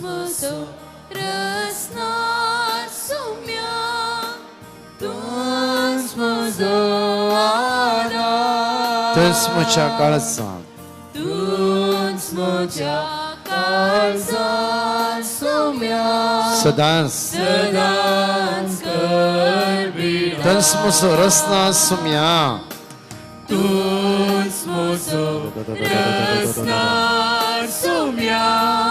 muso resna sumya tuns muso ada tuns mucha kalsan tuns mucha kalsan sumya sedans sedans kerbina tuns muso resna sumya tuns muso resna sumya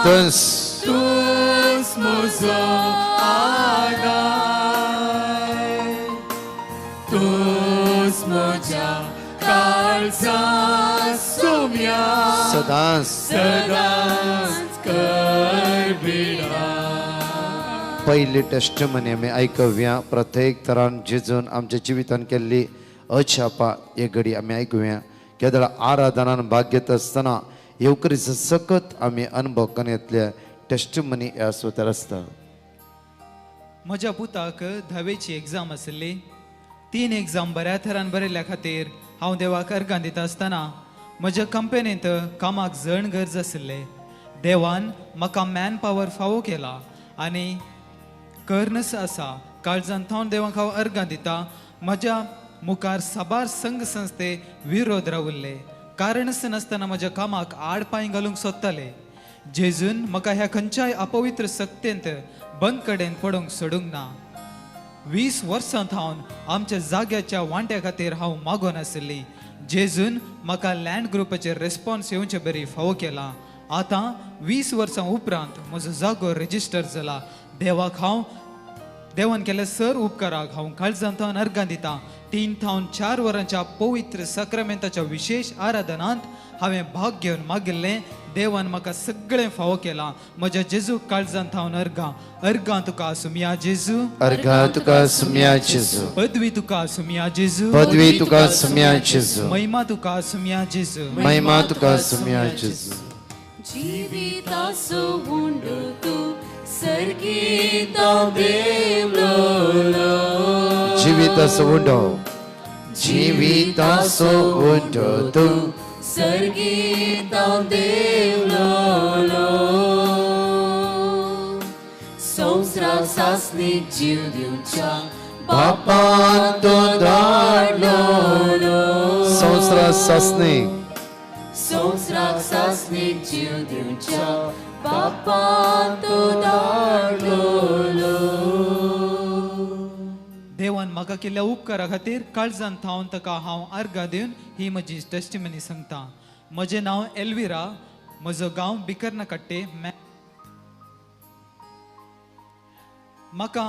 tuns tuns muso adai tuns mucha kalsa sumya sedans sedans kerbina पहिली testimony आमी ऐकूया प्रत्येक तरान झिजून आमच्या जिवितान केल्ली अछापा एक घडी आमी ऐकूया केदळ आराधनान भाग घेत असतना येवकरीचो सकत आमी अनुभव करून येतल्या टेस्टमनी ह्या स्वतार आसता. म्हज्या पुताक 10वीची एग्जाम आसली. 3 एग्जाम बऱ्या तरान बरयल्या खातीर हांव देवाक अर्गां दिता आसतना म्हज्या कंपनींत कामाक जण गरज आसले. देवान म्हाका मॅन पावर फावो केला आनी कर्नस आसा. काळजान थावन देवाक हांव अर्गां दिता. म्हज्या मुखार साबार संघ संस्थे विरोध रावल्ले. कारणच नासतना म्हज्या कामाक आड पांय घालूंक सोदताले. जेजून म्हाका ह्या खंयच्याय अपवित्र सक्तेंत बंद कडेन पडूंक सोडूंक ना. 20 वर्सां थावन आमच्या जाग्याच्या वांट्या खातीर हांव मागोन आसली. जेजून म्हाका लँड ग्रुपाचेर रेस्पॉन्स येवचे बरी फावो केला. आतां 20 वर्सां उपरांत म्हजो जागो रेजिस्टर जाला. देवान केल्या सर उपकाराक हांव काळजान थावन अर्गां दिता. 3 थावन 4 वरांच्या पवित्र सक्रामेंताच्या विशेष आराधनांत हांवें भाग घेवन मागिल्लें. देवान म्हाका सगळें फावो केलां. म्हज्या जेजूक काळजान थावन अर्गां तुका सुमिया जेजू, अर्घा तुका सुमिया जेजू, पदवी तुका सुमिया जेजू, पदवी तुका सुमिया जेजू, महिमा तुका सुमिया जेजू, महिमा तुका सुमिया जेजू. జీవితాసు ఉండుతూ సర్గీతా దేవులో జీవితాసు ఉండు, జీవితాసు ఉండు తు సర్గీతా దేవులో సంస్రాసాస్ని జీవించా बापांतो दाडलो संवसारा सासने संस्रासास्नी जीविंचा बापांतो दाडलो. देवान म्हाका केल्ल्या उपकारा खातीर काळजान थावन ताका हांव अर्गां दिवन ही म्हजी टेस्टिमनी सांगता. म्हजें नांव एल्विरा. म्हजो गांव बिकर्नकट्टे. म्हाका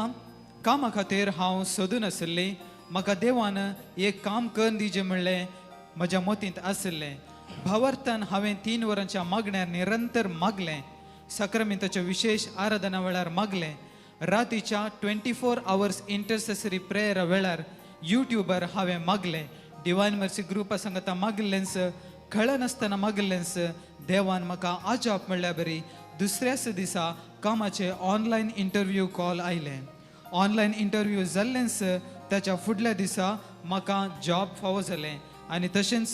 कामा खातीर हांव सोदून आसलें. म्हाका देवान एक काम करून दिजें म्हणलें म्हज्या मोतींत आसलें. भावार्थान हांवें 3 वरांच्या मागण्यार निरंतर मागलें. सक्रामेंताच्या विशेष आराधना वेळार मागलें. रातीच्या 24 hours इंटरसेसरी प्रेयरा वेळार यूट्यूबार हांवें मागलें. डिवायन मर्सी ग्रुपा सांगता मागलेंस कळनासतना मागलेंस. देवान म्हाका आजाप म्हणल्या बरी दुसऱ्याच दिसा कामाचे ऑनलायन इंटरव्यू कॉल आयले. ऑनलायन इंटरव्यू जाल्लेंच ताच्या फुडल्या दिसा म्हाका जॉब फावो जालें आनी तशेंच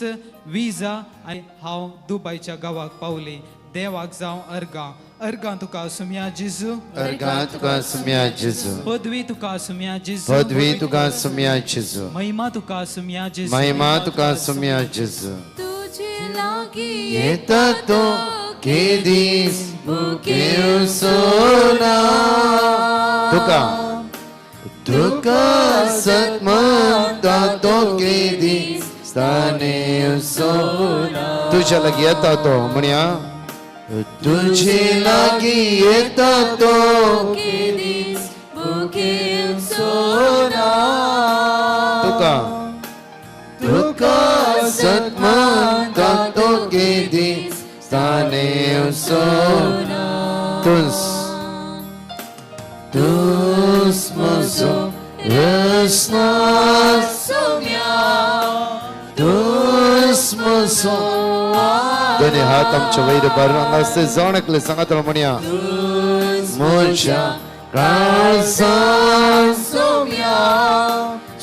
विजा आनी हांव दुबयच्या गांवाक पावली. देवाक जावं अर्गां तुका सुमिया जेजू, अर्घा तुका सुमिया जेजू, पदवी तुका सुमिया जेजू, पदवी तुका सुमिया जेजू, महिमा तुका सुमिया जेजू, महिमा तुका सुमिया जेजू. तुझे लागी येता तो केदीस बुके सोना तुका तुका सत्मंता तो केदीस स्थाने सोना तुझ्या लागी येता तो म्हणया तुझे लागी येता तो केदीस बुके सोना तुका तुका सत्मंता तो केदीस स्थाने सोना तुस मोजो रसना सोम्या तुस मोजो दोन्ही हात आमच्या वैर भरून असते जाणकले सांगा तर म्हणया मोजा काळजान सोम्या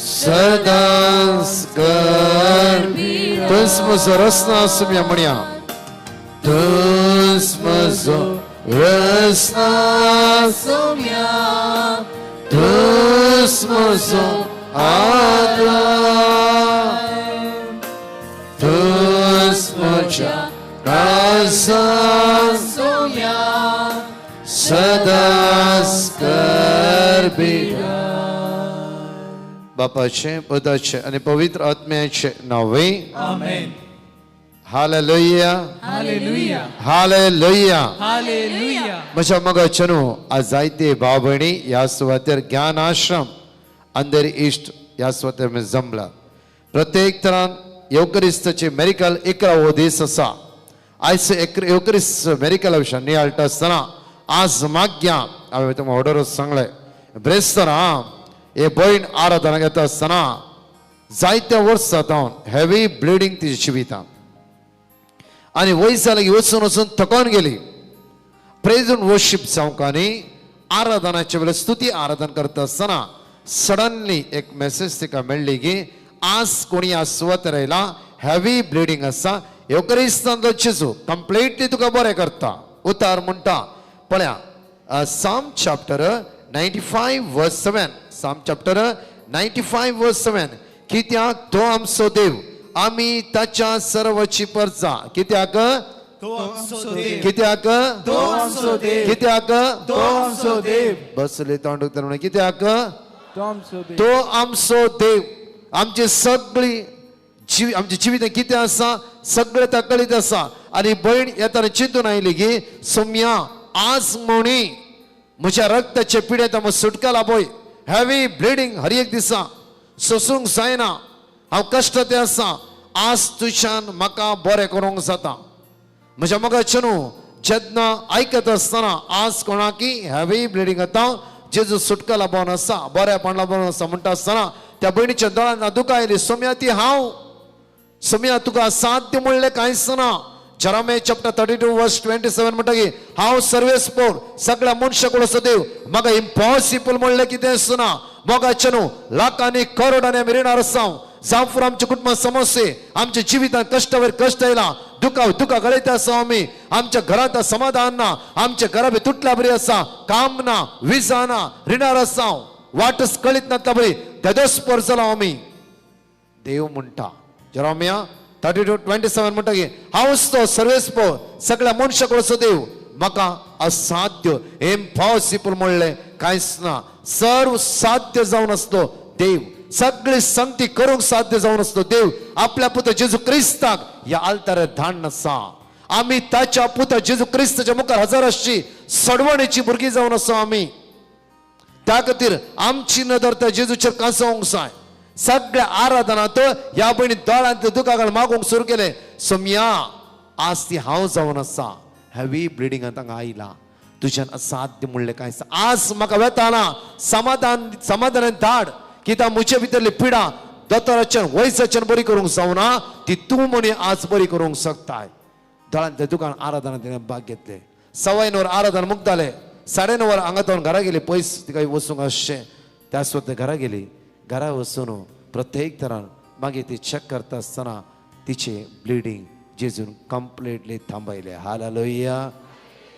सदांच कर तुस मोजो रसना सोम्या म्हणया तुस mojo răsna Somia Tusmoso Ada Tusmocha Rasa Somia सदा स्कर्बिया बापाचे पुत्राचे आणि पवित्र आत्म्याचे नावे amen. Hallelujah hallelujah hallelujah hallelujah. म्हज्या मगाचनो आज जायते भाव भयणी ह्या सुवातेर ज्ञान आश्रम अंधेरी इश्ट ह्या सुवातेर आमी जमला. प्रत्येक तरान येवकरिस्ताचे मेरिकल 11वो दीस आसा. आयज येवकरिस्त मेरिकला विशयी नियाळटा आसतना आज माग्या हांवें तुमकां ऑर्डरच सांगलें ब्रेस्तारा हे भयण आराधना घेता आसतना जायत्या वर्सां जावन हेवी ब्लिडींग तिच्या जिवितांत आनी वयसा लागीं वचून वचून थकोन गेली. प्रेज अँड वर्शीप जावंक आनी आराधनाचे वेळेर स्तुती आराधना करता आसतना सडनली एक मेसेज तिका मेळ्ळी की आज कोणी ह्या सुवातेर आयला हेवी ब्लिडींग आसा येवकरिस्तांतलो जेजू कंप्लीटली तुका बरें करता. उतार म्हणटा पळया साम चॅप्टर 95 वर्स 7 साम चॅप्टर 95 वर्स 7 कित्याक तो आमचो देव आमी ताच्या सर्वची परजा कित्याक कित्याक कित्याक बसले तोंड उक्तार कित्याक तो आमचो देव आमची सगळी आमचे जिवीत कितें आसा सगळें तकलीत आसा. आनी भयण येताना चिंतून आयली की सोम्या आज मोणी म्हज्या रक्ताचे पिडेंत हांव सुटका पळय हेवी ब्लिडींग हर एक दिसा सोसूंक जायना हांव कश्ट ते आसा आज तुज्यान म्हाका बरें करूंक जाता. म्हज्या मोगाचे न्हू जेन्ना आयकत आसतना आज कोणाकी हेवी ब्लिडींग जाता जेजू सुटका लाभोवन आसा बरेपण लाभोवन आसा म्हणटा आसतना त्या भयणीच्या दोळ्यांत दुकां आयली. सोम्या ती हांव सोम्या तुका साध्य म्हणलें कांयच ना. जरामे चॅप्टर 32 वर्स 27 म्हणटा की हांव सर्वेस पोर सगळ्या मनशां असो देव म्हाका इम्पॉसिबल म्हणलें कितें आसना. मोगाचे न्हू लाखांनी करोडांनी आमी रिणार आसा जावं फूर आमच्या कुटुंबात समस्ये आमच्या जिवितांत कश्ट वयर कश्ट येयला दुखा गळयता आसा आमी आमच्या घरांत समाधान ना आमच्या घरा भितर तुटल्या बरी आसा काम ना विजा ना रिणार आसा वाटच कळीत नातला बरी देदोस्पोर जाला आमी. देव म्हणटा जराम्या 32:27 म्हणटा की हांवच तो सर्वेस्पोर सगळ्या मनशां असो देव म्हाका असाध्य इम्पॉसिबल म्हणलें कांयच ना. सर्व साध्य जावन आसलो देव सगळी संगती करूंक साध्य जावन आसलो देव आपल्या पुत्र जेजू क्रिस्ताक ह्या आल्तारार धाडून आसा. आमी ताच्या पुत्र जेजू क्रिस्ताच्या मुखार हजर आसची सडवणेची भुरगीं जावन आसा आमी. त्या खातीर आमची नदर त्या जेजूचेर कांसोवंक जाय. सगळ्या आराधनात ह्या भयणी दोळ्यांत दुखाक मागूंक सुरू केलें. सोम्या आज ती हांव जावन आसा हेवी ब्लिडींगांत हांगा आयला तुज्यान असाध्य म्हणलें कांयच आज म्हाका वेताना समाधानान धाड कित्याक म्हजे भितरली पिडा दोतोराच्यान वैसाच्यान बरी करूंक जावना ती तूं म्हणी आज बरी करूंक शकताय. दोळ्यांत दुकान आराधना तिणें भाग घेतले. 9:15 आराधना मुक्ताले 9:30 हांगा तावन घरा गेली पयस तिका वचूंक आसचें त्या सुद्दां घरा गेली. घरा वचून प्रत्येक तरान मागीर ती चेक करता आसतना तिचे ब्लिडींग जेजून कंप्लीटली थांबयले. Hallelujah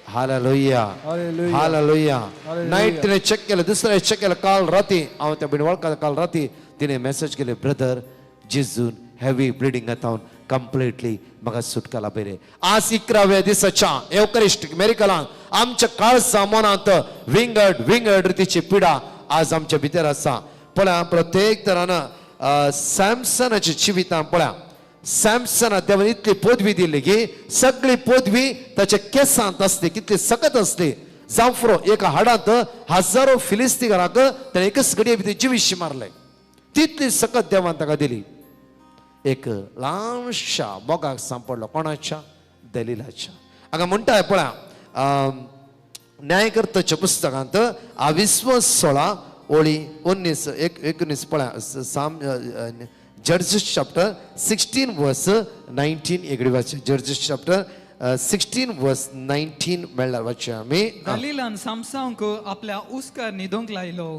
hallelujah hallelujah. नाईट तिने चेक केलं दुसऱ्या चेक केलं काल राती हांव त्या भयणी वळखता काल राती तिने मेसेज केले ब्रदर जेजून हेवी ब्लिडींग जावन कंप्लीटली म्हाका सुटका लाभयले. आज 11व्या दिसाच्या एवकरिस्टीक मेरिकलांत आमच्या काळजा मनांत विंगड रितीची पिडा आज आमच्या भितर आसा. पळया प्रत्येक तरान सॅमसनाच्या जिवितांत पळया सॅमसना देवान इतली पदवी दिली की सगळी पदवी ताच्या केसांत असली कितली सकत असली. जावं एका हाडांत हजारो फिलिस्तीकारांक ताणें एकच घडये भितर जिवीशी मारले तितली सकत देवान ताका दिली. एक ल्हानशा मोगाक सांपडलो कोणाच्या दलिलाच्या. हांगा म्हणटा पळया न्यायकर्ताच्या पुस्तकांत 20:16-19 पळया जड्जेस चॅप्टर 16 वर्स 19 एगडी वाच जड्जेस चॅप्टर 16 वर्स 19 मेळ्ळार वाचया आमी. दलिलान सामसांक आपल्या उस्कार न्हिदोंक लायलो.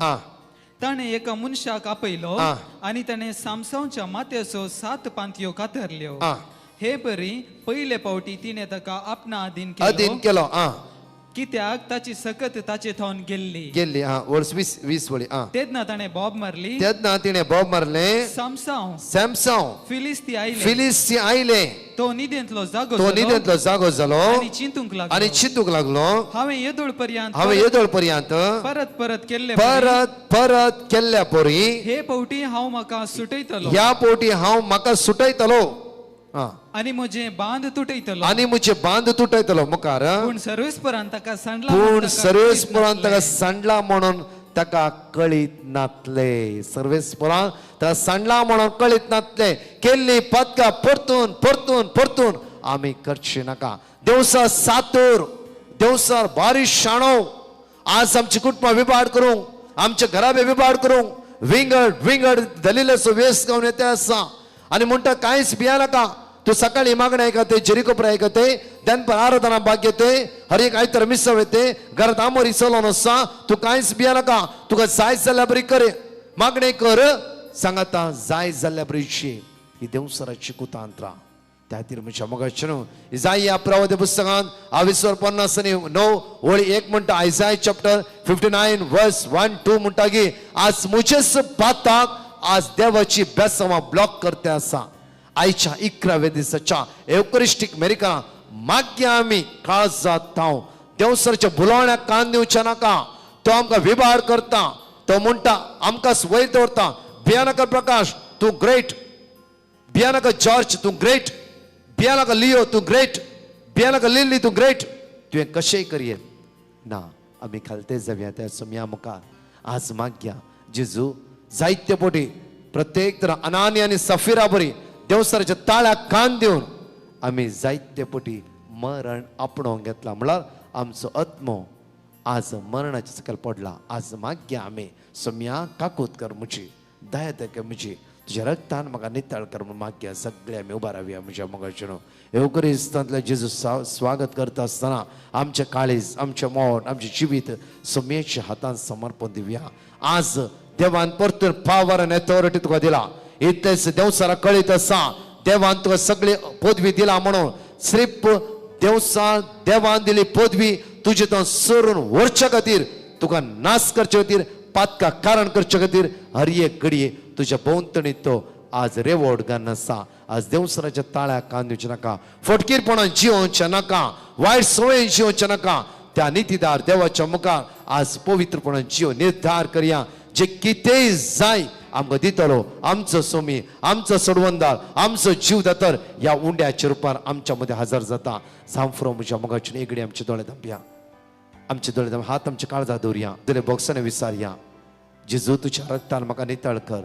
ताणें एका मनशाक आपयलो आनी ताणें सामसांच्या माथ्याचो 7 पांतयो कातरल्यो. हे बरी पयले फावटी तिणें ताका आपणा अधीन केलो कित्याक ताची सकत ताचे थावन गेल्ली गेल्ली हा वर्स 20 वळी हा तेदना ताणें बॉब मारली तेदना तिणे बॉब मारले सामसांव सॅमसंग फिलिस्ती आयले फिलिस्ती आयले तो निदेंतलो जागो तो जालो निदेंतलो जागो जालो आनी चिंतूंक लागलो आणि चिंतूक लागलो हांवें येदोळ पर्यंत हांवें येदोळ पर्यंत परत परत केल्ले परत केल्ल्या पोरी हे पवटी हांव म्हाका सुटयतलो ह्या पोटी हांव म्हाका सुटयतलो हा आनी म्हजे बांद तुटयतलो आणि मुझे बांध तुटयतलो मुखार पूण सर्वेस्परान ताका सांडला पूण सर्वेस्परान ताका सांडला म्हणून ताका कळीत नातले सर्वेस्परान ताका सांडला म्हणून कळीत नातले केल्ली पदकां परतून परतून परतून आमी करची नाका देवसा सातूर देवसार बारीश शाणो आज आमची कुटुंबां विभाड करूंक आमच्या घराबे विभाड करूंक विंगड दलिलाचो वेस घेवन येते आसा आनी म्हणटा कांयच भिया नाका तू सकाळी मागणे ऐकते जेरिकोपर ऐकते दनपर आराधना भाग घेते हर एक आयतर मिसळ येते घरात आमोर इसलो नसता तू कांयच भिया नाका तुका जाय जाल्यार बरी करे मागणे कर सांगाता जाय जाल्यार बरीशी ही देवसराची कुतांत्रा त्या खातीर म्हज्या मोगाचें इजाई या प्रवादी पुस्तकांत 22:50 वळी 1 म्हणटा आयजाय चॅप्टर 59 वर्स 1-2 म्हणटा की आज मुझेच बाताक आज देवाची बेसवा ब्लॉक करते आसा आयच्या 11व्या दिसाच्या एवकरिस्टीक मेरिका मागया आमी काळजात थाव देवसरच्या बुलावण्याक कान दिवचे नाका तो आमकां विभाड करता तो म्हणटा आमकां वयर दवरता भिया नाका प्रकाश तूं ग्रेट भिया नाका जॉर्ज तूं ग्रेट भिया नाका लियो तूं ग्रेट भिया नाका लिली तूं ग्रेट तुवें कशेंय करये ना आमी खालते जावया त्या समया मुखार आज मागया जेजू जायते पोटी प्रत्येक तर अनानी आनी सफिरा बरी देवसराच्या ताळ्याक कान दिवन आमी जायते पोटी मरण आपणोवंक घेतला म्हळ्यार आमचो आत्मो आज मरणाच्या सकयल पडला आज मागया आमी समया काकूत कर म्हजी दया दया म्हजी तुज्या रक्तान म्हाका नितळ कर म्हूण मागया सगळे आमी उबा रावया म्हज्या मोगाचें एवकरिस्तांतले जेजू स्वागत करता आसतना आमचे काळीज आमचे मोठ आमचे जिवीत समयेच्या हातांत समर्पण दिवया आज देवान परतून पावर आनी अथॉरिटी तुका दिला इतलेच देवसारा कळीत आसा देवान तुका सगळी पदवी दिला म्हणून सिर्फ देवान दिली पदवी तुजे तो सोडून व्हरच्या खातीर तुका नाश करचे खातीर पातका कारण करचे खातीर हर एक घडये तुज्या भोंवतणीत तो आज रेवोड घालून आसा आज देवसराच्या ताळ्याक कान दिवचे नाका फटकीरपणान जिवोवचे नाका वायट संवय जिवोवचे नाका त्या नितीदार देवाच्या मुखार आज पवित्रपणान जिव निर्धार करया जे कितेंय जाय आमकां दितलो आमचो सोमी आमचो सोडवंदार आमचो जीव दातर ह्या उंड्याच्या रुपार आमच्या मदें हजर जाता सांफरो म्हज्या मोगाचें एक घडी आमचे दोळे धांपया आमचे दोळे धांप हात आमच्या काळजात दवरया दिले बॉक्साने विचारया जेजू तुज्या रक्तान म्हाका नितळ कर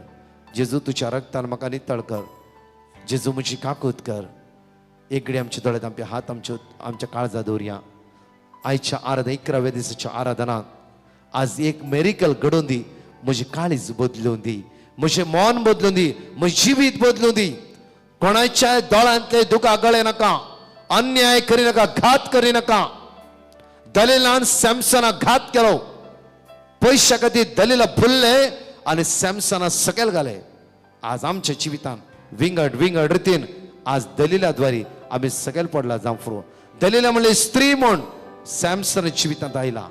जेजू तुज्या रक्तान म्हाका नितळ कर जेजू म्हजी काकूत कर एक घडी आमचे दोळे धांपया हात आमच्या काळजात दवरया आयच्या 11व्या दिसाच्या आराधनांत आज एक मेरिकल घडोवन दी म्हजी काळीज बदलून दी म्हजें मन बदलून दी म्हजें जिवीत बदलून दी कोणाच्या दोळ्यांतले दुखा गळे नाका अन्याय करी नाका घात करी नाका दलिलान सॅमसना घात केलो पयशा खातीर दलिला भुल्ले आनी सॅमसना सकयल घाले आज आमच्या जिवितान विंगड रितीन आज दलिला द्वारे आमी सकयल पडला जावं फुरो दलिला म्हणले स्त्री म्हूण सॅमसन जिवितांत आयला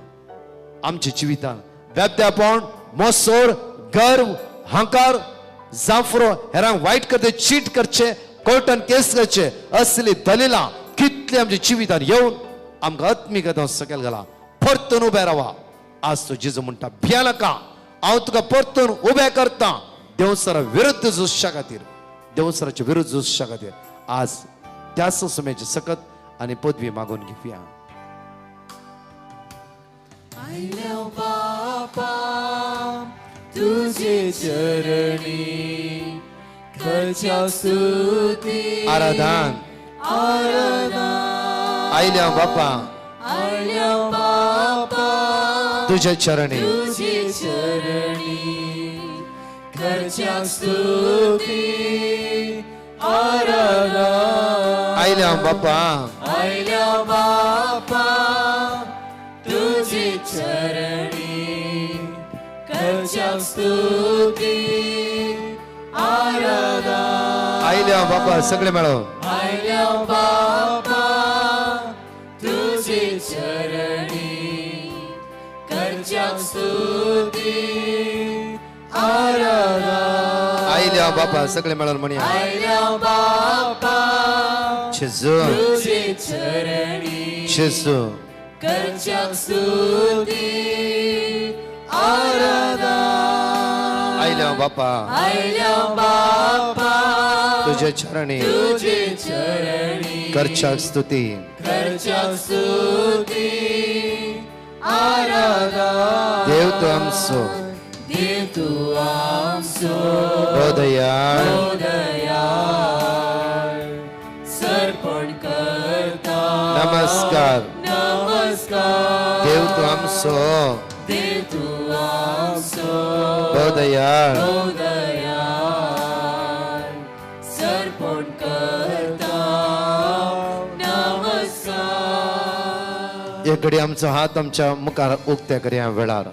आमच्या जिवितान बेबद्यापण मोसोर गर्व हंकार जाफरो हेरांक वाईट करते चीट करचे कोर्टान केस करचे असली दलिला कितले आमच्या जिवितान येवन आमकां आत्मिकता सकयल घाला परतून उबे रावा आज तो जेजू म्हणटा भिया नाका हांव तुका परतून उबे करता देवसरा विरुद्ध झुजच्या खातीर देवसराच्या विरुद्ध झुजच्या खातीर आज त्याच समयाची सकत आनी पदवी मागून घेवया आयल्या बापा तुझे चरणी खच्या स्तुती आराधन आयल्या बापा आयल्या बापा तुझे चरणी तुझे चरणी खच्या स्तुती आयल्या बापा आयल्या बापा तुझे चरणी खच्या स्तुती आयल्या बापा सगळे मेळो आयल्या बापा तुझे चरणी स्तुती आराधना आयल्या बापा सगळे मिळून म्हणूया आयल्या बापा जेजू तुझे चरणी जेजू करच्या स्तुती आराधना आयल्या बापा आयल्या बापा तुझ्या चरणी तुझे चरणी करच्या स्तुती करच्या स्तुती आराधना देव तू आमचो देव तू आमचो हो दयाळ दयाळ सर्पण करता नमस्कार नमस्कार देव तू आमचो देव तू आमचो हो दयाळ दयाळ सर्पण करता नमस्कार एक घडी आमचो हात आमच्या मुखार उक्त्या करया वेळार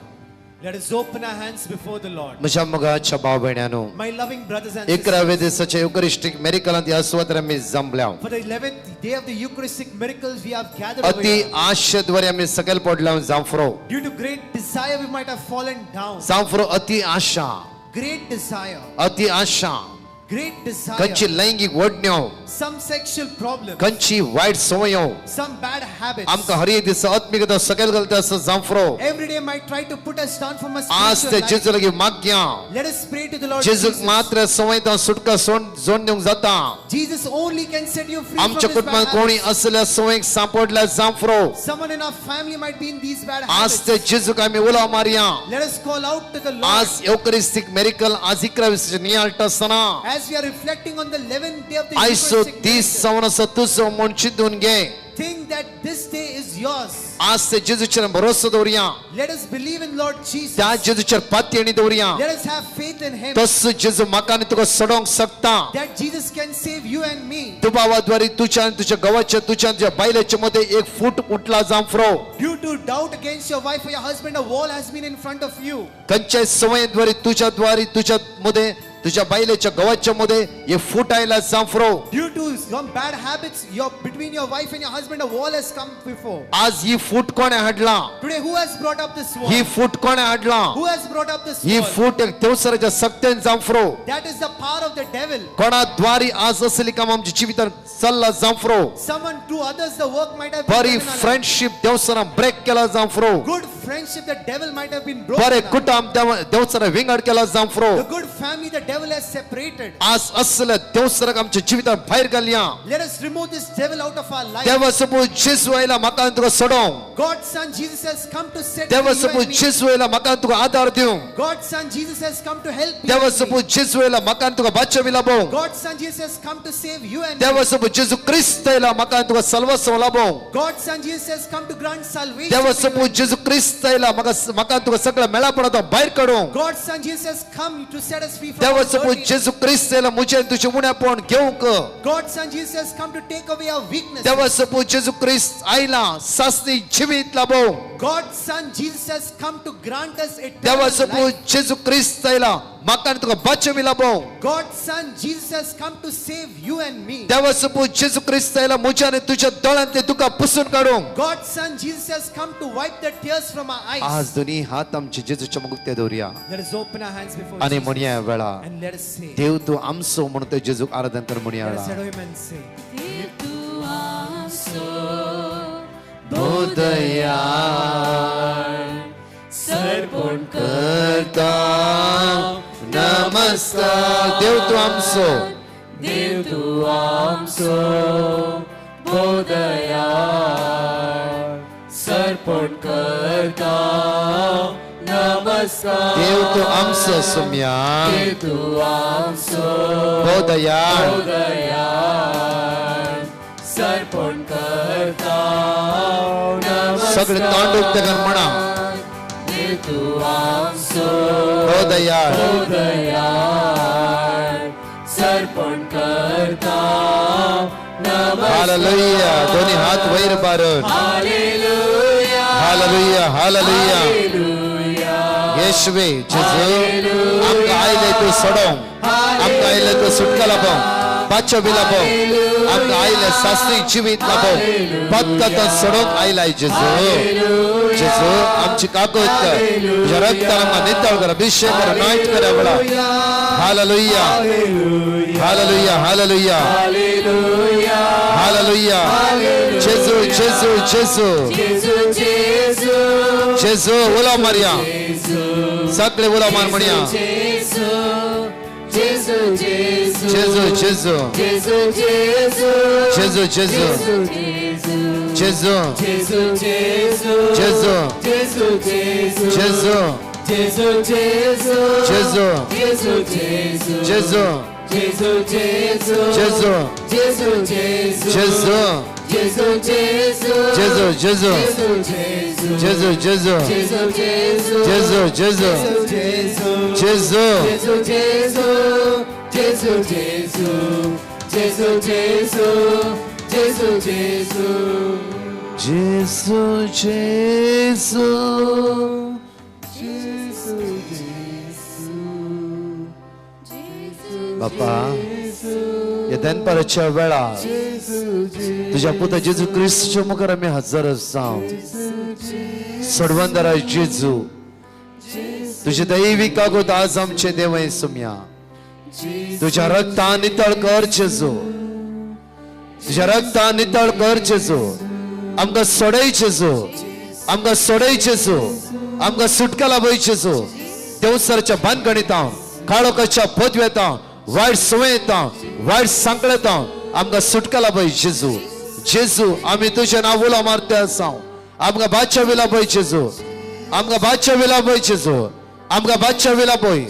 Let us open our hands before the Lord. म्हज्या मुगाच्या भाव भयण्यानो My loving brothers and sisters, 11व्या दिसाच्या युकरिस्टिक मेरिकलांत ह्या सुवातेर आमी जमल्या for the 11th day of the Eucharistic miracles we have gathered over अति here. आशेद्वारे आमी सकयल पडल्या जांफरो Due to great desire we might have fallen down. जांफरो अति आशा Great desire. अति आशा Great desire. खंयची लैंगिक वडण्यो Some sexual problems. खंयची वायट संवयो Some bad habits. आमकां हर एक दिसा आत्मिकता सकयल घालता असो जांफरो Every day might try to put us down from a आज ते spiritual life. जेजू लागीं मागया Let us pray to the Lord जेजूक Jesus. मात्र संवयता सुटका जोड दिवंक जाता Jesus only can set you free from आमच्या this bad कुटुंबात कोणी habits. असल्या संवयक सापडल्या जांफरो Someone in our family might be in these bad आज habits. ते जेजूक आमी उलो मारया Let us call out to the Lord. आज युकरिस्टिक मेरिकल आज 11 नियाळटा आसतना As we are reflecting on the 11th day of the आयसो Eucharistic 30 miracle, सवनसो तुजो म्हूण चिंतून घे think that this day is yours. आज ते जेजूचेर भरोसो दवरया Let us believe in Lord Jesus. त्या जेजूचेर पातयेणी दवरया Let us have faith in Him तस जेजू म्हाका आनी तुका सोडोंक शकता that Jesus can save you and me. दुबावाद्वारे तुझ्या आणि तुझ्या गवाच्या तुझ्या बायलेच्या मध्ये एक फूट उठला जांफरो Due to doubt against your wife or your husband, a wall has been in front of you. कंच्या सवयीद्वारे तुझ्या मध्ये तुझ्या बायलेच्या गवाच्या मध्ये हे फूट आयला जांफरो Due to some bad habits, between your wife and your husband, a wall has come before. आज ही फूट कोणे हाडला Today, who has brought up this wall? ही फूट कोणे हाडला Who has brought up this he wall? फूट एक देवसराच्या सक्तेन जांफरो That is the power of the devil. कोणा द्वारी आज असली काम आमच्या जीवितान चल्ला जांफरो Someone to others, the work might have been बरी done in our life. Friendship देवसरा ब्रेक केला जांफरो Good friendship, the devil might have been broken. बरे in our life. कुटुंब देवसरा विंगड केला जांफरो The good family, the devil has separated. आज असल्या देवसराक आमच्या जीवितान भायर घालया Let us remove this devil out of our life. देवा सपोज जेसू आयला म्हाका आनी तुका सोडोंक God's son Jesus has come to set देवा free you suppose and me. जेसू आयला म्हाका आनी तुका आदार दिवंक God's son Jesus has come to help you. देवा and me. सपोज जेसू आयला म्हाका आनी तुका बादशाह लाभोंक God's son Jesus has come to save you and देवा me. सपोज जेसू क्रिस्त आयला म्हाका आनी तुका सर्वस्व लाभोंक God's son Jesus has come to grant salvation. देवा to you सपोज and जेसू क्रिस्त आयला म्हाका आनी तुका सगळ्या मेळापणांतून भायर me. काडूंक God's son Jesus has come to set us free from देवा our सपोज dirty. जेसू क्रिस्त आयला मुझे आनी तुझे उण्यापण घेवंक God's son Jesus has come to take away our weakness. देवा सपोज जेसू क्रिस्त आयला सासनी जिवीत लाभोंक God's son Jesus has come to grant us देवा eternal सपोज life. जेसू क्रिस्त आयला म्हाका आनी तुका बादशाह लाभोंक God's son Jesus has come to save you and me. देवा suppose जेसू क्रिस्त आयला मुझे आनी तुझ्या दोळ्यांतले दुखां पुसून काडूंक God's son Jesus has come to wipe the tears from our eyes. आज दोन्ही हात आमचे जेजूच्या मुक्ते दवरया Let us open our hands before आणि Jesus म्हणया वेळा and let us say, देव तू आमचो म्हणून ते जेजूक आराधन कर म्हणया let us वेळा say to him and say, देव तू आमचो बोधयाळ सर्पण करता नमस्कार देव तू आमचो देव तू आमचो बोधयाळ सर्पण करता नमस्कार देव तू आमचो सुम्या देव तू आमचो बोधयाळ बोधयाळ सर्पण करता सगळे तोंड उक्ते कर म्हणा देव तू आमचो बोधयाळ बोधयाळ सर्पण करता हालेलुया दोन्ही हात वयर बारून हालेलुया हालेलुया हालेलुया हालेलुया येशवे जेजू आमकां आयले तू सोडोंक आमकां आयले तू सुटका लाभोंक बादशाह बी लाभोंक आमकां आयले सासरी जिवीत लाभोंक पदकता सोडोंक आयलाय जेजू जेजू आमची काकूत कर तुझ्या रक्तान आमकां नितळ कर अभिषेक कर अनॉइंट कर आवडा हालेलुया हालेलुया हालेलुया हालेलुया जेजू जेजू जेजू जेजू उला मारया सगळे उला मार म्हणया जेजू जेजू जेजू जेजू जेजू जेजू जेजू जेजू बापा या दनपारच्या वेळा तुझ्या पुता जेजू क्रिस्तच्या मुखार आमी हजर आसा सोडवंदरा जेजू तुझे दैविक कागोद आज आमचे देवय सुम्या तुझ्या रक्तान नितळ कर जेजू तुझ्या रक्तान नितळ कर जेजू आमकां सोडय जेजू आमकां सोडय जेजू आमकां सुटका लाभय जेजू देवसरच्या बांदगणितां काळोखाच्या पदव्यतां वायट संवेतां वायट सांकळेतां आमकां सुटका लाभय जेजू जेजू आमी तुझें नांव उलो मारते आसा आमकां बादच्या विला पळय जेजू आमकां बादच्या विला पळय जेजू आमकां बादच्या विला पळय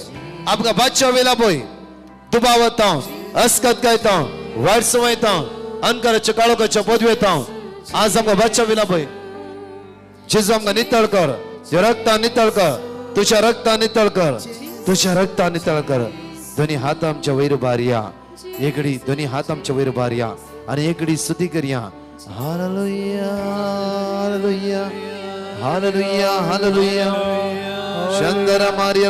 आमकां बादच्या विला पळय दुबावतां अस्कतकायतां वायट संवेतां अंधकाराच्या काळोखाच्या पदव्यतां आज आमकां बादच्या विला पळय जेजू आमकां नितळ कर तुझ्या रक्तान नितळ कर तुझ्या रक्तान नितळ कर तुझ्या रक्तान नितळ कर दोन्ही हात आमच्या वयर बारया एकडी दोन्ही हात आमच्या वयर बारया आणि एकडी स्तुती करया हालेलुया हालेलुया हालेलुया हालेलुया शंदर मारिया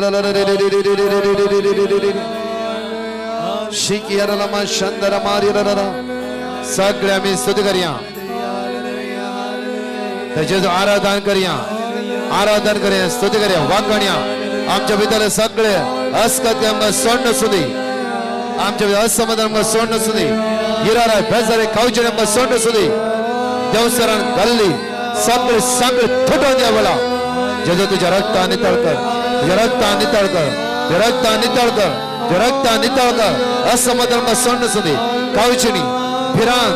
शिकिया लमा शंदर मारिया सगळे आम्ही स्तुती करया त्याचे आराधन करया स्तुती करया वाकण्या आमच्या भितर सगळे अस्कत आमकां सोडून सुदी आमच्या भितर असमाधान आमकां सोडून सुदी हिरारा बेजारे खावचे आमकां सोडून सुदी देवसरान घाल्ली सगळे सगळे फुटोवन द्या बोला जेजू तुझ्या रक्तान नितळ कर तुझ्या रक्तान नितळ कर तुझ्या रक्तान नितळ कर तुझ्या रक्तान नितळ कर असमाधान आमकां सोडून सुदी खावचे नी फिरान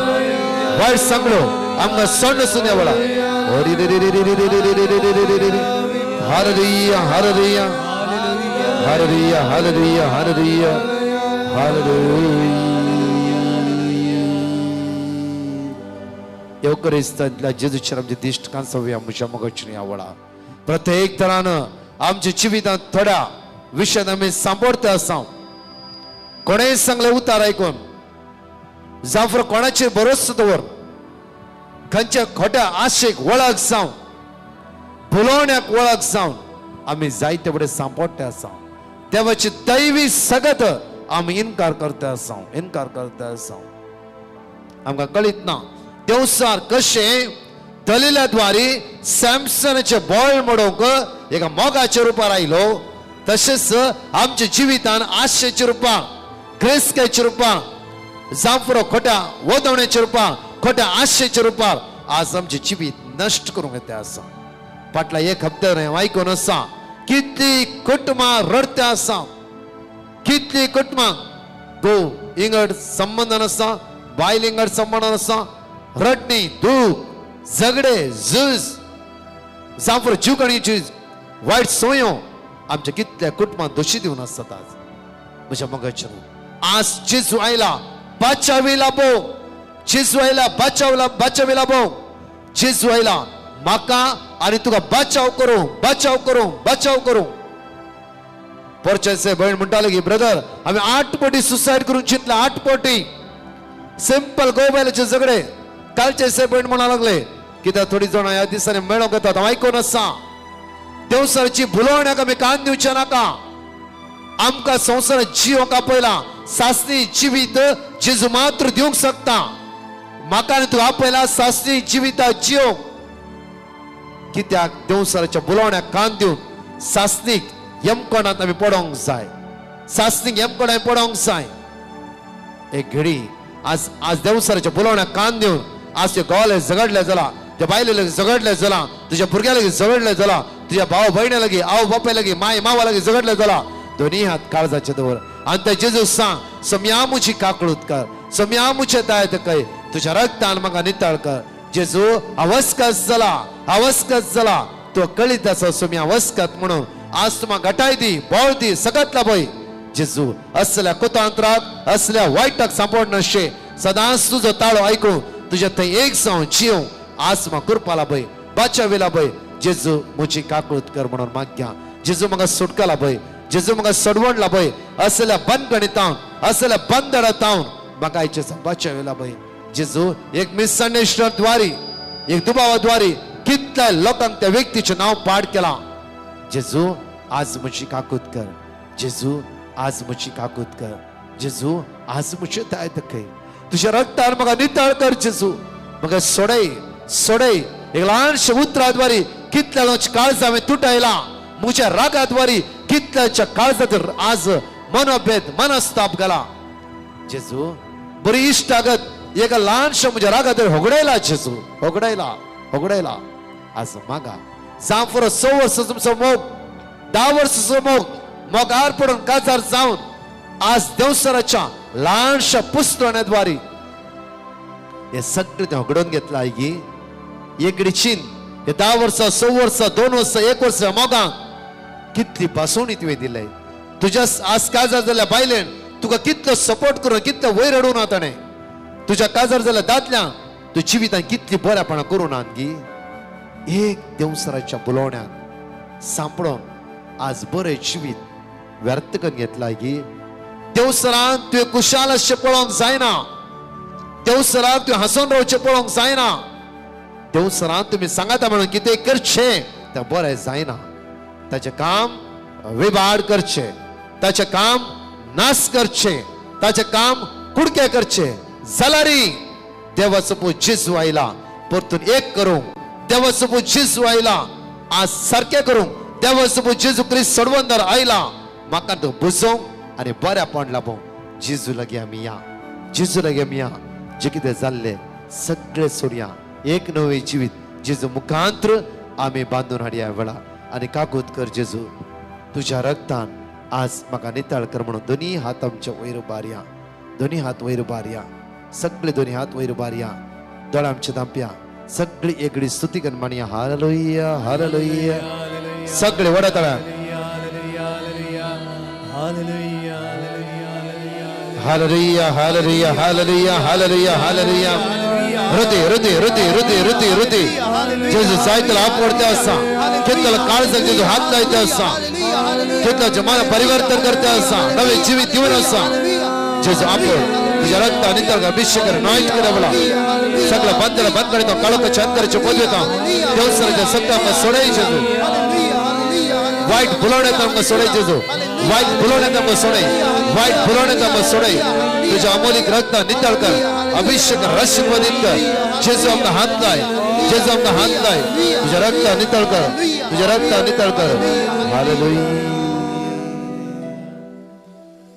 वायट सांगलो आमकां सोडून सुदी बोला Hallelujah, hallelujah, hallelujah, hallelujah, hallelujah, hallelujah. Eucharistला जेजूच्या आमचे दिष्ट कांसव्या आमच्या मगचनी आवडा प्रत्येक तरानं आमच्या जिवितांत थोड्या विषयात आम्ही सांपडते आसा कोणेय सांगले उतार ऐकून जाफर कोणाचेर भरोसो दवर खंयच्या खोट्या आशेक वळख जावन भुलोवण्याक वळख जावन आमी जायते बडे सांपडटे आसा देवाची दैवी सगत आमी इन्कार करते आसा आमकां कळीत ना देवसार कशे दलिलाद्वारे सॅमसनाचे बळ मोडोवंक एका मोगाच्या रुपार आयलो तशेंच आमच्या जिवितान आशेच्या रुपान क्रिस्केच्या रुपान जांफरो खोट्या वदवण्याच्या रुपान खोट्या आशेच्या रुपार आज आमचे जिवीत नष्ट करूंक येता आसा फाटल्या एक हप्त्यान आयकून आसा कितली कुटुंबां रडते आसा कितली कुटुंबां घोव इंगड संबंधान आसा बायल इंगड संबंधान आसा रडणी दूख झगडे झूज जांफर जीवकाणीची वायट संयो आमच्या कितल्या कुटुंबांत दोशी दिवन आसतात आज म्हज्या मगजन आज जेजू आयला बाचाविला भोव जेजू आयला बाचाविला भोव जेजू आयला म्हाका आनी तुका बचाव करूं पोरचेचे बहीण म्हणटाले की ब्रदर आम्ही 8 फावटी सुसायड करून चिंतला 8 फावटी सिंपल गोबायलाचे झगडे कालचे बहीण म्हणा लागले कित्याक थोडी जाणां ह्या दिसांनी मेळोंक येतात हांव आयकून आसा देवसरची भुलवण्याक आमी कान दिवचे नाका आमकां संवसार जिवोवंक आपयला सासणी जिवीत जेजू मात्र दिवंक शकता म्हाका आनी तुका आपयला सासणी जिविता जिवोवंक कित्याक देवसराच्या बुलावण्याक कान दिवन सासणीक यमकोणात आमी पडोंक जाय. सासणीक यमकोण आमी पडोंक जाय. एक घडी आज देवसराच्या बुलावण्याक कान दिवन आज ते गोवाले झगडले जाला, त्या बायले लागीं झगडले जाला, तुझ्या भुरग्या लागीं झगडले जाला, तुझ्या भाव भयणे लागीं आवय बापाय लागीं माय मावा लागीं झगडले जाला. दोन्ही हात काळजाचे दवर आनी ते जेजू सांग सोम्यामुची काकळूत कर, सोम्यामुचे दायत कय, तुझ्या रक्तान म्हाका नितळ कर. जेजू अवस्कत जाला तो कळीत आसा सोम्या वस्कत म्हणून आज तुम्हा गटाय दी बोळ दी सगळ्यातला भय. जेजू असल्या कुतांतराक असल्या वायटाक सांपड नाशे सदांच तुजो ताळो आयकून तुझ्या थंय एक जावन जिव आज म्हाका करपाला भय, बाच्या वेला भय. जेजू म्हजी काकळूत कर म्हणून माग्या. जेजू म्हाका सुटकाला भय, जेजू म्हाका सडवणला भय, असल्या बंदगणितावन असल्या बंदडातावन म्हाका आयचे बाच्या वेला भय. जेजू एक मिसअंडरस्टँड द्वारी एक दुबावाद्वारी कितल्या लोकांक त्या व्यक्तीचे नाव पाड केला. जेजू आज म्हजी काकूत कर. जेजू आज म्हजी काकूत कर. जेजू आज म्हजे दायत कय, तुझ्या रक्तान म्हाका नितळ कर. जेजू म्हाका सोडय एक ल्हानशे उतराद्वारी कितल्या लोकांची काळजां हांवें तुटयला. म्हज्या रागाद्वारी कितल्याच्या काळजात आज मनोभेद मनस्ताप गेला. जेजू बरी इश्टागत एका ल्हानशा म्हज्या रागाद्वारी होगडयला. जेजू होगडयला आज मागा जावं 6 वर्सां तुमचो मोग 10 वर्सांचो मोगार पडून काजार जावन आज देवसराच्या ल्हानशा पुस्तकाद्वारी हे सगळें ते होगडून घेतला. एकडीचीन हे 10 वर्सां 6 वर्सां 2 वर्सां 1 वर्स मोगांक कितली पासवणी तुवें दिलय. तुज्या आज काजार जाल्या बायलेन तुका कितलो सपोर्ट करून कितलो वयर हाडून ताणें. तुज्या काजार जाल्या दादल्यान तू जिवितान कितली बऱ्यापणां करून गी. एक देवसराच्या बुलावण्याक सांपडोन आज बरें जिवीत व्यर्थ करून घेतला. देवसरान तुवें कुशाल अशें पळोवंक जायना. देवसराक तुवें हसून रावचें पळोवंक जायना. देवसरान तुमी सांगाता म्हणून कितें करचें तें बरें जायना. ताचें काम विबाड करचें, ताचें काम नाश करचें, ताचें काम कुडके करचें जाल्यारी देवाचो पूत जेजू आयला परतून एक करूंक. देवाचो पूत जेजू आयला आज सारकें करूंक. देवाचो पूत जेजू क्रिस्त सोडवंदार आयला म्हाका तो बुजोवंक आनी बऱ्यापण लाभोवंक. जेजू लागीं आमी या, जेजू लागीं आमी या. जे कितें जाल्लें सगळें सोडया. एक नवें जिवीत जेजू मुखांत्र आमी बांदून हाडया वेळा आनी काकूत कर. जेजू तुज्या रक्तान आज म्हाका नितळ कर म्हणून दोनी हात आमचे वयर उबारया. दोनी हात वयर उबारया. सगळे दोनी हात वयर उबारया. दोळे आमचे धांपया. सगळी एकडी स्तुती करून म्हणया हालेलुया हालेलुया. सगळे वडा तळा hallelujah hallelujah hallelujah hallelujah hallelujah. हृदय हृदय हृदय हृदय हृदय हृदय जेजू जायतला आपडते आसा. कितलो काळजाक जेजू हात लायते आसा. कितलो जमाना परिवर्तन करते आसा. नवे जिवीत दिवन आसा. जेजू आपण तुझ्या रक्ता नितळ अभिषेक कर नॉइट कर बोला. सगळं बंदला बंद करीतो काळोखाच्या अंतराचे पोजवेता. देवसराच्या सत्ता आमकां सोडय जेजू. वाईट बुलावण्यात आमकां सोडय जेजू. वाईट बुलावण्यात आमकां सोडय. वाईट बुलावण्यात आमकां सोडय. तुझ्या अमोलिक रक्ता नितळ कर. अभिषेक आशीर्वादित कर. जेजू आमकां हात लाय. जेजू आमकां हात लाय. तुझ्या रक्ता नितळ कर. तुझ्या रक्ता नितळ कर. हालेलुया.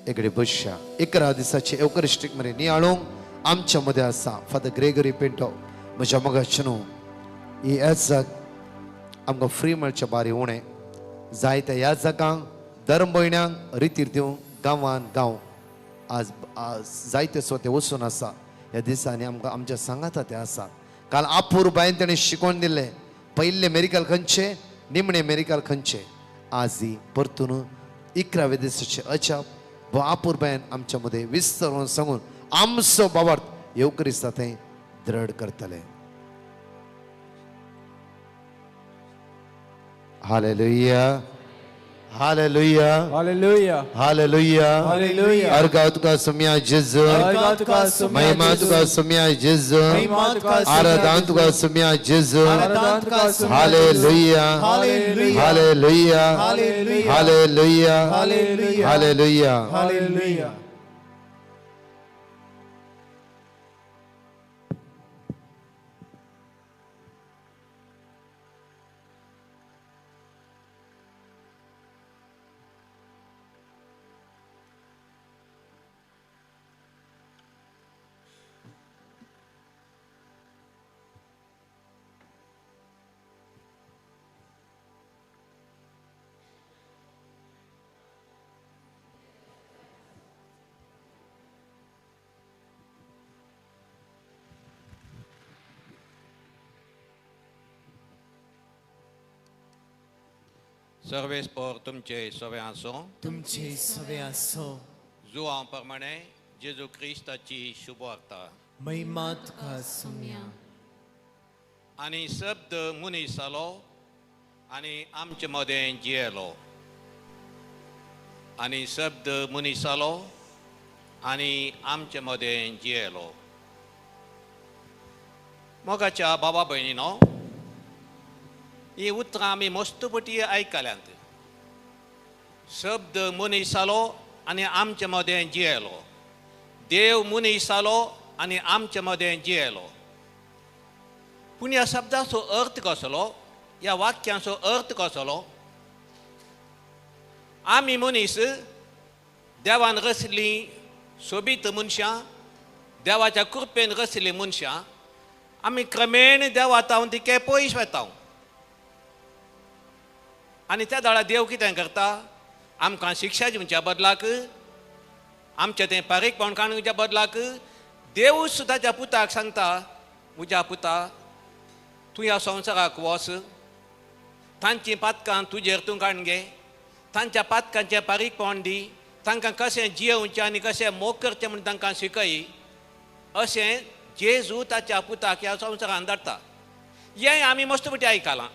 एकडे बसया. 11 दिसाची एवकरिस्टीक मरे नियाळोंक आमच्या मध्ये आसा फादर ग्रेगरी पिंटो म्हज्या मोगाचे न्हू. ही याजक आमकां फ्री मेळचे बारी उणें. जायत्या याजकांक दर म्हयन्याक रितीर दिवंक गांवान गांव आज जायते स्वते वचून आसा. ह्या दिसांनी आमकां आमच्या सांगाता ते आसा. काल आपूर बायन ताणें शिकोवन दिलें पयले मेरिकल खंयचे निमणे मेरिकल खंयचे. आज ही परतून 11व्या दिसाचे अजाप आपूर बायन आमच्या मध्ये विस्तरून सांगून आमचो बाबार्थ येवकरिस्ता थंय दृढ करतले. Hallelujah hallelujah Hallelujah. Hallelujah Hallelujah. अर्घा तुका सोम्या जेजू. Arga tuka sumya महिमा Jesu. तुका सोम्या जेजू. महिमा तुका सोम्या आराधना Jesu. तुका सोम्या जेजू. आराधना तुका Saumya hallelujah Hallelujah. Hallelujah Hallelujah. Hallelujah Hallelujah. Hallelujah. Hallelujah. सर्वेस्पर तुमचे सवे आसो तुमचे सवे आसो जुआ प्रमाणे जेजू क्रिस्ताची शुभ वार्ता महिमा तुका सुम्या आणि शब्द मनीस जालो आणि आमचे मदें जियेलो आणि शब्द मनीस जालो आणि आमचे मदें जियेलो. मोगाच्या बाबा भयणीनो, ही उतरां आमी मस्तपटी आयकल्यांत. शब्द मनीस जालो आनी आमचे मदें जियेलो. देव मनीस जालो आनी आमचे मदें जियेलो. पूण ह्या शब्दाचो अर्थ कसलो, ह्या वाक्याचो अर्थ कसलो? आमी मनीस देवान रचलीं सोबीत मनशां, देवाच्या कृपेन रचलीं मनशां, आमी क्रमेण देवा तावन तिके पयस वेता. आनी त्या दाळा देव कितें करता? आमकां शिक्षा दिवच्या बदलाक, आमचें तें पारीकपण काडूच्या बदलाक देव सुद्दां त्या पुताक सांगता, म्हज्या पुता तूं ह्या संवसाराक वच, तांचीं पातकां तुजेर तूं काडून घे, तांच्या पातकांचें पारीकपण दी, तांकां कशें जियेवचें आनी कशें मोग करचें म्हूण तांकां शिकय. अशें जेजू ताच्या पुताक ह्या संवसारांत धाडटा. हें आमी मस्तपटी आयकलां.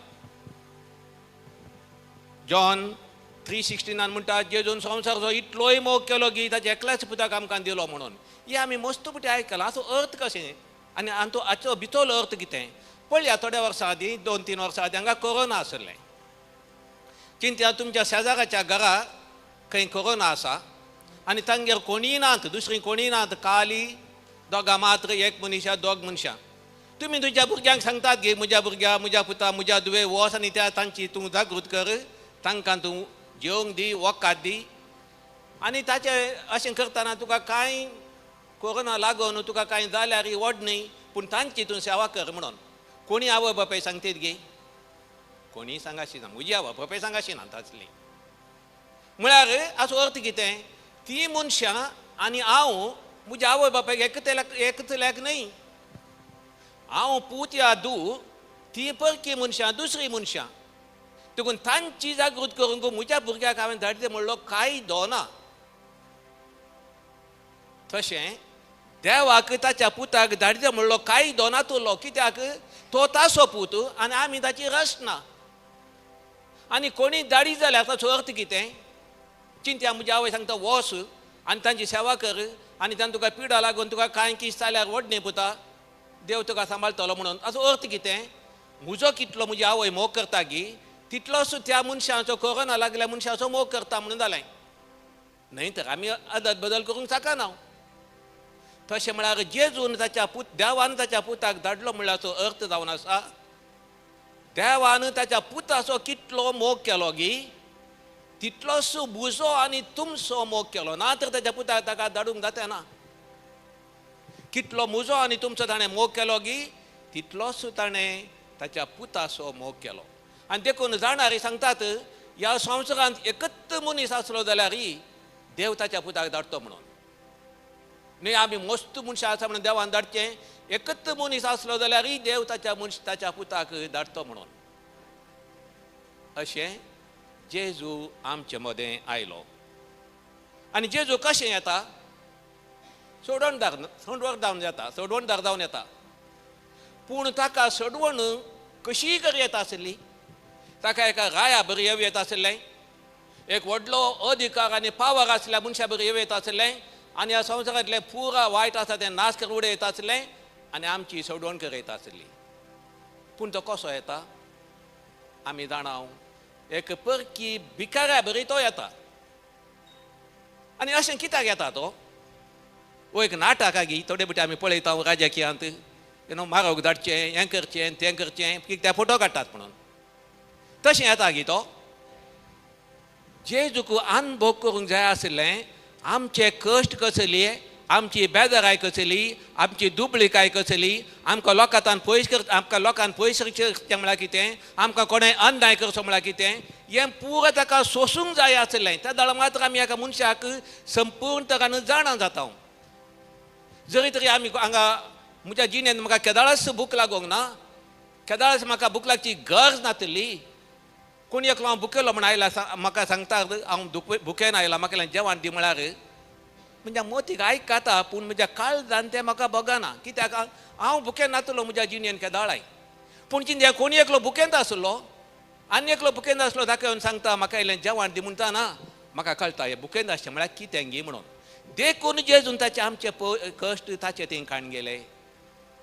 जॉन 3:16 म्हणटा जेजून संवसाराचो इतलोय मोग केलो की ताच्या एकल्याच पुताक आमकां दिलो म्हणून. हें आमी मस्तपटी आयकलां. हाचो अर्थ कशें आनी हाचो भितरलो अर्थ कितें? पळया, थोड्या वर्सां आदीं 2-3 वर्सां आदीं हांगा कोरोना आसलें. चिंत्या तुमच्या शेजाराच्या घरा खंय कोरोना आसा आनी तांगेर कोणीय नात, दुसरीं कोणीय नात, खाली दोगां मात्र, एक मनशा, दोग मनशां. तुमी तुज्या भुरग्यांक सांगतात गे, म्हज्या भुरग्या, म्हज्या पुता, म्हज्या दुवे वच आनी त्या तांची तूं जागृत कर, तांकां तूं जेवंक दी, वखद दी. आनी ताचें अशें करतना तुका कांय कोरोना लागून तुका कांय जाल्यार व्हड न्ही, पूण तांची तूं सेवा कर म्हणून. कोणी आवय बापाय सांगतात गे? कोणी सांगाशी ना, म्हजी आवय बापाय सांगाशी ना ताचली. म्हळ्यार हाचो अर्थ कितें? ती मनशां आनी हांव म्हज्या आवय बापायक एकतल्याक न्ही. हांव पूत या दू, ती परकी मनशां, दुसरी मनशां. देखून तांची जागृत करूंक म्हज्या भुरग्याक हांवें धाडचें म्हणलो कांय दोना. तशें देवाक ताच्या पुताक धाडचें म्हणलो कांय दोनातलो. कित्याक? तो तासो पूत आनी आमी ताची रचना. आनी कोणी धाडी जाल्यार ताचो अर्थ कितें? चिंत्या, म्हजी आवय सांगता वच आनी तांची सेवा कर, आनी तांकां तुका पिडा लागून तुका कांय किश जाल्यार व्हड न्ही पुता, देव तुका सांबाळटलो म्हणून. हाचो अर्थ कितें? म्हजो कितलो म्हजी आवय मोग करता गी, तितलोच त्या मनशाचो कोरोना लागल्या मनशाचो मोग करता म्हणून जालें. न्हय तर आमी अदल बदल करूंक शकना. तशें म्हळ्यार जेजून ताच्या देवान ताच्या पुताक धाडलो म्हणल्याचो अर्थ जावन आसा, देवान ताच्या पुताचो कितलो मोग केलो गी, तितलोच म्हजो आनी तुमचो मोग केलो. ना तर ताच्या पुताक ताका धाडूंक जाता. कितलो म्हजो आनी तुमचो ताणें मोग केलो गी, तितलोच ताणें ताच्या पुताचो मोग केलो. आनी देखून जाणारी सांगतात, ह्या संवसारांत एकच मनीस आसलो जाल्यार देव ताच्या पुताक धाडतो म्हणून. न्ही आमी मस्त मनशां आसा म्हणून देवान धाडचें. एकच मनीस आसलो जाल्यार देव ताच्या पुताक धाडतो म्हणून. अशें जेजू आमचे मदें आयलो. आनी जेजू कशें येता? सोडवणदार जावन येता. पूण ताका सोडवण कशी करी येता आसली? ताका एका राया बरी येव येता आसलें, एक व्हडलो अधिकार आनी पावर आसल्या मनशा बरी येव येता आसलें, आनी ह्या संवसारांतलें पुरा वायट आसा तें नाश करून उडयता आसलें, आनी आमची सोडवण करयता आसली. पूण तो कसो येता? आमी जाणाव, एक परकी भिकाऱ्या बरी तो येता. आनी अशें कित्याक येता तो? वो एक नाटक गी, थोडे बटी आमी पळयता राजकियांत, म्हारग धाडचें, हें करचें, तें करचें, ते फोटो काडटात म्हणून. तशें येता गी तो? जेजूक अनुभव करूंक जाय आसलें आमचे कश्ट कसली, आमची बेजाराय कसली, आमची दुबळीकाय कसली, आमकां लोकांतान पयस करचें म्हळ्यार कितें, आमकां कोणें अन्याय करचो म्हळ्यार कितें, हें पुरो ताका सोसूंक जाय आसलें. त्या दाळ मात्र आमी एका मनशाक संपूर्ण तरान जाणा जाता. जरी तरी आमी हांगा म्हज्या जिणेंत म्हाका केदाळस भूक लागूंक ना, केदाळस म्हाका भूक लागची गरज नासली, कोणी एकलो हांव भुकेलो म्हण आयला म्हाका सांगता हांव भुकेन आयला म्हाका जेवण दी म्हळ्यार म्हज्या मोतीक आयकता पूण म्हज्या काळजान तें म्हाका बगना कित्याक हांव भुकेन नातलो म्हज्या जिणेन केदाळाय पूण चिंतया कोणी एकलो भुकेंत आसलो आनी एकलो भुकेंत आसलो ताका येवन सांगता म्हाका इल्लें जेवण दी म्हणटा ना म्हाका कळटा हें भुकेंत आसचें म्हळ्यार कितें गी म्हणून देखून जेजून ताचे आमचे कश्ट ताचे थंय काण गेले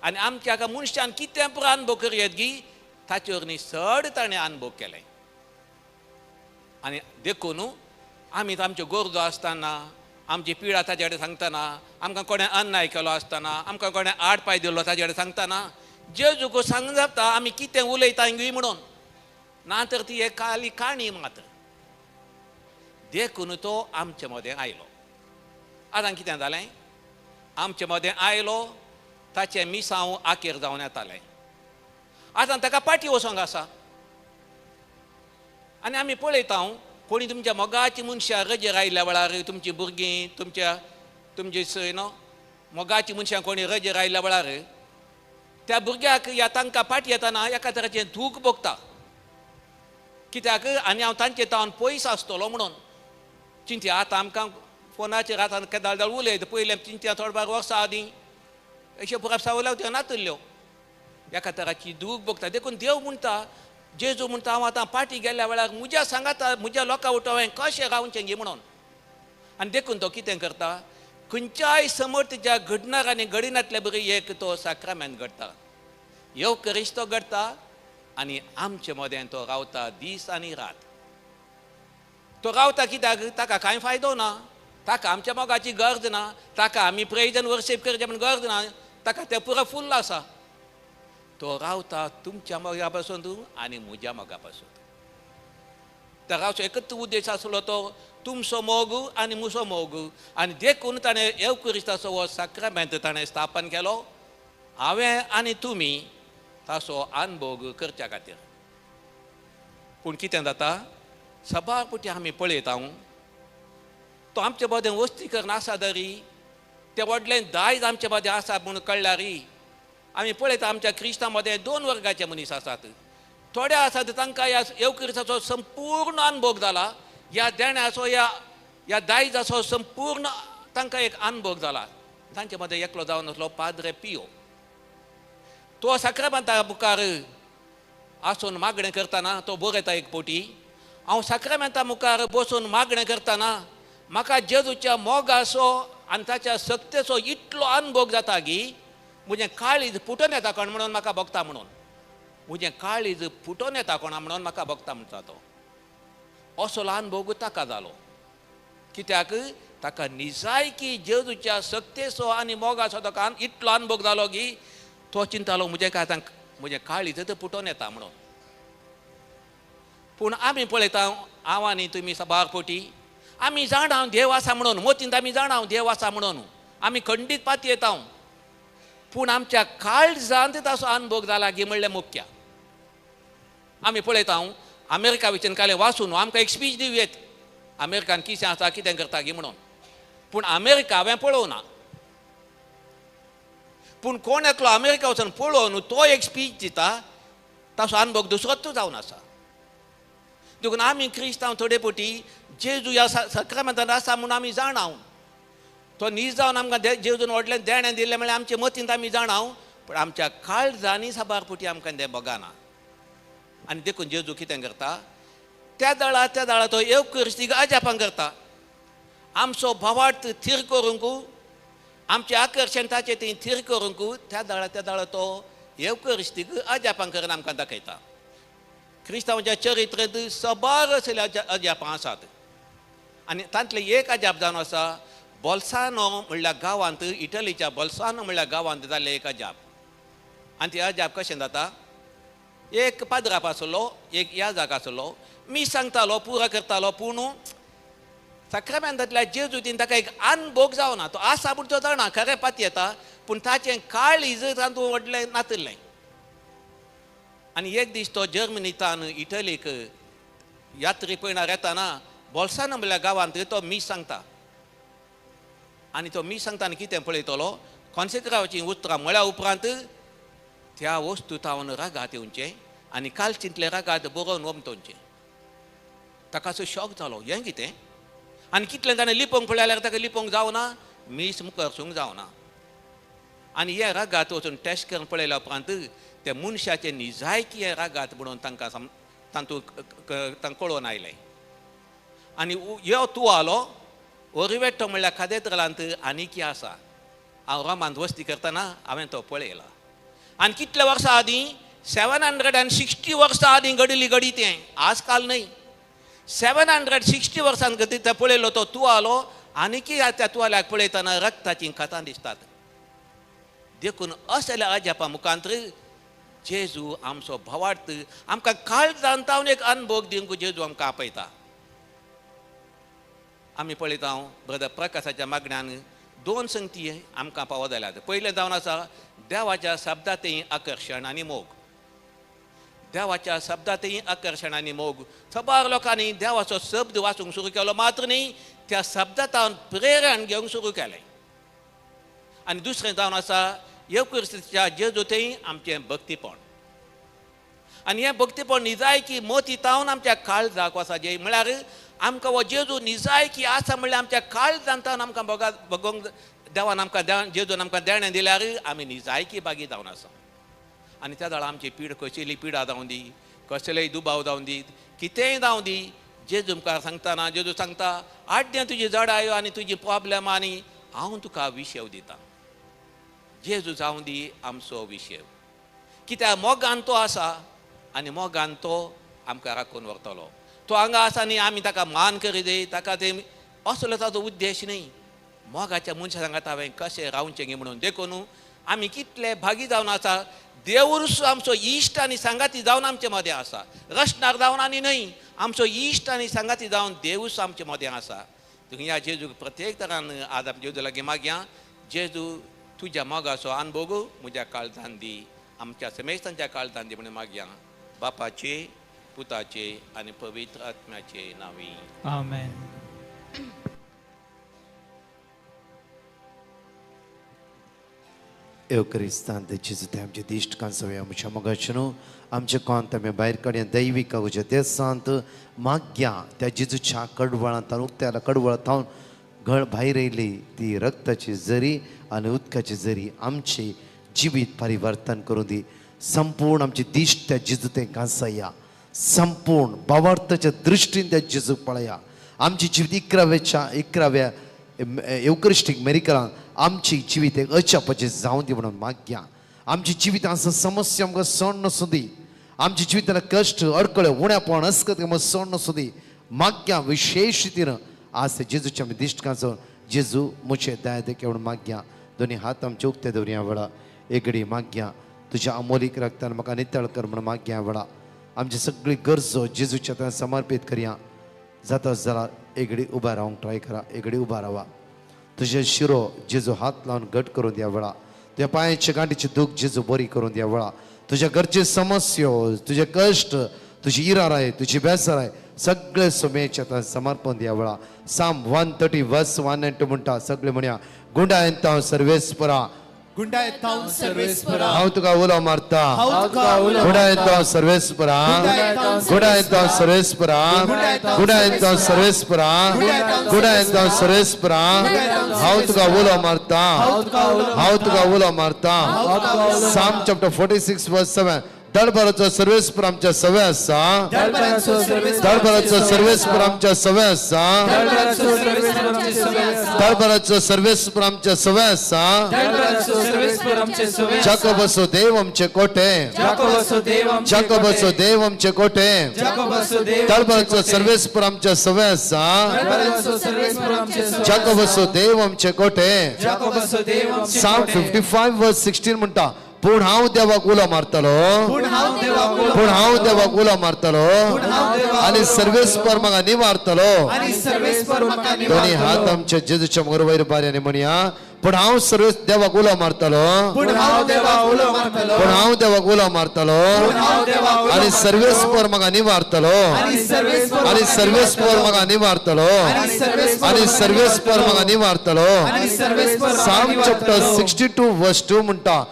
आनी आमच्या हाका मनशान कितें पुरो अनुभव करयत गी ताचेर न्ही चड ताणें अनुभव केले आनी देखून आमी आमच्यो गरजो आसतना आमची पिडा ताचे कडेन सांगतना आमकां कोणें अन्याय केलो आसतना आमकां कोणें आड पांय दिलो ताचे कडेन सांगतना जेजूक सांग जाता आमी कितें उलयता हिंगी म्हणून ना तर ती एक खाली काणी मात्र देखून तो आमचे मदें आयलो आतां कितें जालें आमचे मदें आयलो ताचें मिसांव आखेर जावन येतालें आतां ताका पाटी वचोंक आसा आनी आमी पळयता कोणी तुमच्या मोगाची मनशां रजेर आयिल्ल्या वेळार तुमचीं भुरगीं तुमची न्हू मोगाची मनशां कोणी रजेर आयिल्ल्या वेळार त्या भुरग्याक या तांकां पाटी येतना एका तरेचें दूख भोगता कित्याक आनी हांव तांचे तावन पयस आसतलो म्हणून चिंतया आतां आमकां फोनाचेर आतां केदाळ उलयत पयलें चिंतया थोडेफार वर्सां आदीं अश्यो पुराप सावल्या त्यो नातल्यो एका तराची दूख भोगता देखून देव म्हणटा जेजू म्हणटा हांव आतां पाटी गेल्या वेळार म्हज्या सांगाता म्हज्या लोकां उठोव हांवें कशें रावचें गे म्हणून आनी देखून तो कितें करता खंयच्याय समर्थ ज्या घडणार आनी घडिनातले बरी एक तो साक्रामेंत घडटा येवकरिस्त तो घडटा आनी आमचे मदें तो रावता दीस आनी रात तो रावता कित्याक ताका कांय फायदो ना ताका आमच्या मोगाची गरज ना ताका आमी प्रेजन वर्शीप करचें म्हण गरज ना ताका तें पुरो फुल्ल आसा तो रावता तुमच्या मोगा पासून आनी म्हज्या मोगा पासून तो रावचो एकच उद्देश आसलो तो तुमचो मोग आनी म्हजो मोग आनी देखून ताणें येवकरिस्ताचो हो साक्रामेंत ताणें स्थापन केलो हांवें आनी तुमी ताचो अनुभव करच्या खातीर पूण कितें जाता सबारपुटी आमी पळयता तो आमचे मदें वस्तीकरण आसा दरी तें व्हडलें दायज आमचे मदें आसा म्हूण कळल्यारी आमी पळयता आमच्या क्रिस्तां मदें 2 वर्गाचे मनीस आसात थोडे आसात तांकां ह्या येवकरिस्ताचो संपूर्ण अनुभव जाला ह्या देण्याचो ह्या दायजाचो संपूर्ण तांकां एक अनुभव जाला तांचे मदें एकलो जावन आसलो पाद्रे पियो तो साक्रामेंता मुखार आसून मागणें करतना तो बरयता एक पोटी हांव साक्रामेंता मुखार बसून मागणें करतना म्हाका जेजूच्या मोगाचो आनी ताच्या सक्तेचो इतलो अनुभव जाता की म्हजें काळीज फुटोन येता कोण म्हणून म्हाका भोगता म्हणून म्हजें काळीज फुटोन येता कोणा म्हणून म्हाका भोगता म्हणटा तो असलो अनुभव ताका जालो कित्याक ताका निजायकी जेजूच्या सक्तेचो आनी मोगाचो ताका इतलो अनुभव जालो की तो चिंतालो म्हजें काळीज फुटोन येता म्हणून पूण आमी पळयता हांव आनी तुमी सबारपोटी आमी जाणा देव आसा म्हणून मोतींत आमी जाणा देव आसा म्हणून आमी खंडीत पाती येता पूण आमच्या काळजांत ताचो अनुभव जाला गी म्हणलें मुख्य आमी पळयता अमेरिका वचून काले वाचून आमकां एक स्पीच दिवयेत अमेरिकान कितें आसा कितें करता गी म्हणून पूण अमेरिका हांवें पळोवना पूण कोण एकलो अमेरिका वचून पळोवन तो एक स्पीच दिता ताचो अनुभव दुसरोच जावन आसा देखून आमी क्रिस्तांव थोडे पोटी जेजू ह्या साक्रामेंतांत आसा म्हणून आमी जाणा तो नीज जावन आमकां जेजून व्हडलें देणें दिल्लें म्हळ्यार आमचे मतींत आमी जाणा पूण आमच्या काळजांनी सबारपोटी आमकां तें बगना आनी देखून जेजू कितें करता त्या दाळा तो येवकरिस्तीक अजापां करता आमचो भवाट थीर करूंक आमचें आकर्शण ताचें थंय थीर करूंक त्या दाळा तो येवकरिस्तीक अजापां करून आमकां दाखयता क्रिस्तांवाच्या चरित्रांत सबार असले अजापां आसात आनी तांतलें एक अजाप जावन आसा बोल्सानो म्हणल्या गांवांत इटलीच्या बोल्सानो म्हणल्या गांवांत जाल्लें एक अजाप आनी तें अजाप कशें जाता एक पाद्राप आसलो एक याजक आसलो मी सांगतालो पुरो करतालो पूण साक्रामेंतांतल्या जेजूतीन ताका एक अनुभव जावना तो आसा पूण तो जाणा खरें पाती येता पूण ताचें काळीज तातूंत व्हडलें नातलें आनी एक दीस तो जर्मनींतल्यान इटलीक यात्रे पळयणार येताना बोल्सानो म्हणल्या गांवांत तो मी सांगता आनी तो मी सांगता आनी कितें पळयतलो कॉन्सेक्रावाचीं उतरां म्हळ्या उपरांत त्या वस्तू तावन रागात येवचें आनी काल चिंतले रागात बरोवन वमतोवचें ताका असो शॉक जालो हें कितें आनी कितलें ताणें लिपोंक पळय जाल्यार ताका लिपोंक जावना मीस मुखरसूंक जावना आनी हे रागात वचून टेस्ट करून पळयल्या उपरांत त्या मनशाचे निजायकी हे रागात म्हणून तांकां तांकां कळोवन आयलें आनी ह्यो तुवालो ओरिवेट्टो म्हणल्यार खादेत्रांत आनी कितें आसा हांव रोमांत वस्ती करतना हांवें तो पळयला आनी कितल्या वर्सां आदीं 760 वर्सां आदीं घडली घडी तें आज काल न्हय 760 वर्सां गती ते पळयलो तो तुवालो आनीकी त्या तुवाल्याक पळयतना रक्ताची खतां दिसतात देखून असल्या अजापा मुखांतर जेजू आमचो भवार्थ आमकां काळजांतावन एक अनुभव दिवंक जेजू आमकां आपयता आमी पळयता ब्रदर प्रकाशाच्या मागण्यान 2 संगती आमकां पावो जाल्यात पयलें जावन आसा देवाच्या शब्दांतय आकर्शण आनी मोग देवाच्या शब्दांतय आकर्शण आनी मोग खबर लोकांनी देवाचो शब्द वाचूंक सुरू केलो मात्र न्ही त्या शब्दांत प्रेरण घेवंक सुरू केलें आनी दुसरें जावन आसा येवकृस्तीच्या जेजूतय आमचें भक्तीपण आनी हें भक्तीपण निजायकी मोतीतावन आमच्या काळजाक वचा जे म्हळ्यार आमकां हो जेजू निजायकी आसा म्हणल्यार आमच्या काळजांतावन आमकां भोगोंक देवान आमकां जेजून आमकां देणें दिल्यार आमी निजायकी बागी जावन आसा आनी त्या वेळार आमची पीड कसली पिडा जावं दी कसलेय दुबाव जावं दी कितेंय जावं दी जेजू मुखार सांगतना जेजू सांगता आड्ड्या तुजी जडायो आनी तुजी प्रॉब्लेम आनी हांव तुका विशय दिता जेजू जावं दी आमचो विशय कित्याक मोगान तो आसा आनी मोगान तो आमकां राखून व्हरतलो तो हांगा आसा न्ही आमी ताका मान करी दे ताका ते असलो ताचो उद्देश न्ही मोगाच्या मनशा सांगात हांवें कशें रावचें गे म्हणून देखून आमी कितले भागी जावन आसा देवूच आमचो इश्ट आनी सांगाती जावन आमचे मदें आसा रचणार जावन आनी न्हय आमचो इश्ट आनी सांगाती जावन देवूच आमचे मदें आसा ह्या जेजूक प्रत्येक तरान आज आमी जेजू लागीं मागया जेजू तुज्या मोगाचो अनुभव म्हज्या काळजांत दी आमच्या समेस्तांच्या काळजांत दी म्हणून मागया बापाचे पुताचे आनी पवित्र आत्म्याचे नांवी आमेन Eucaristan de Jesus te amce diști can să veam și amăgășinu amce conta me bair कडेन दैविक उजे ते सांत माग्या त्या जेजूच्या कडवळांतान उक्त्याला कडवळांतान घळ भायर येयली ती रक्ताची जरी आनी उदकाची जरी आमचे जिवीत परिवर्तन करून दी संपूर्ण आमची दिश्ट त्या जेजू ते घांसया संपूर्ण भावार्थाच्या दृश्टीन त्या जेजू पळया आमची जिवीत 11व्या एवकरिस्टीक मेरिकलान आमची जिवीत एक अचापाचे जावं दी म्हणून माग्या आमची जिवीत आसा समस्या आमकां सण नसूं दी आमची जिवितान कश्ट अडकळे उण्यापण अस्कत सण नसूं दी माग्या विशेष रितीन आज जेजूच्या आमी दिश्ट कांचो जेजू मुचे दया दे म्हणून माग्या दोनी हात आमचे उक्ते दवरया वेळा एगडी माग्या तुज्या अमोलीक रक्तान म्हाका नितळ कर म्हणून माग्या वेळा आमची सगळी गरजो जेजूच्या हातान समर्पीत करया जाता जाल्यार एगडी उबा रावंक ट्राय करा एगडी उबा रावा तुझे शिरो जेजू हात लावन घट करून द्या वेळा तुझ्या पांयाचे गांठीचे दूख जेजू बरी करून द्या वेळा तुझ्या घरचे समस्यो तुझे कश्ट तुझी इराराय तुझी बेसाराय सगळे सोमेच्या हातान समर्पण द्या वेळा साम 130 वर्स 192 म्हणटा सगळे म्हणया गुंडा येता सर्वेस्परा गुंडा येतां सर्वेस्परा हांव तुका उलो मारता हांव तुका उलो गुंडा येता सर्वेस्परा गुंडा येता सर्वेस्परा गुंडा येता सर्वेस्परा गुंडा येता सर्वेस्परा हांव तुका उलो मारता हांव तुका उलो मारता साम चॅप्टर 46 वर्स 7 दळबराचो सर्वेस्पर आमच्या सवय आसा दळबराचो सर्वेस्पर आमच्या सवय आसा दळबराचो सर्वेस्पर आमच्या सवय आसा जाकोबाचो देव आमचे कोटे जाकोबाचो देव आमचे कोटे दळबराचो सर्वेस्पर आमच्या सवय आसा जाकोबाचो देव आमचे कोटे साम 55 वर्स 16 म्हणटा पूण हांव देवाक उलो मारतलो पूण हांव देवाक उलो मारतलो आनी सर्वेस्पर म्हाका निवारतलो दोनी हात आमच्या जेजूच्या मोर वयर बाऱ्यानी म्हणया पूण हांव देवाक उलो मारतलो पूण हांव देवाक उलो मारतलो आनी सर्वेस्पर म्हाका निवारतलो आनी सर्वेस्पर म्हाका निवारतलो आनी सर्वेस्पर म्हाका निवारतलो साम चॅप्टर 62 वर्स 2 म्हणटा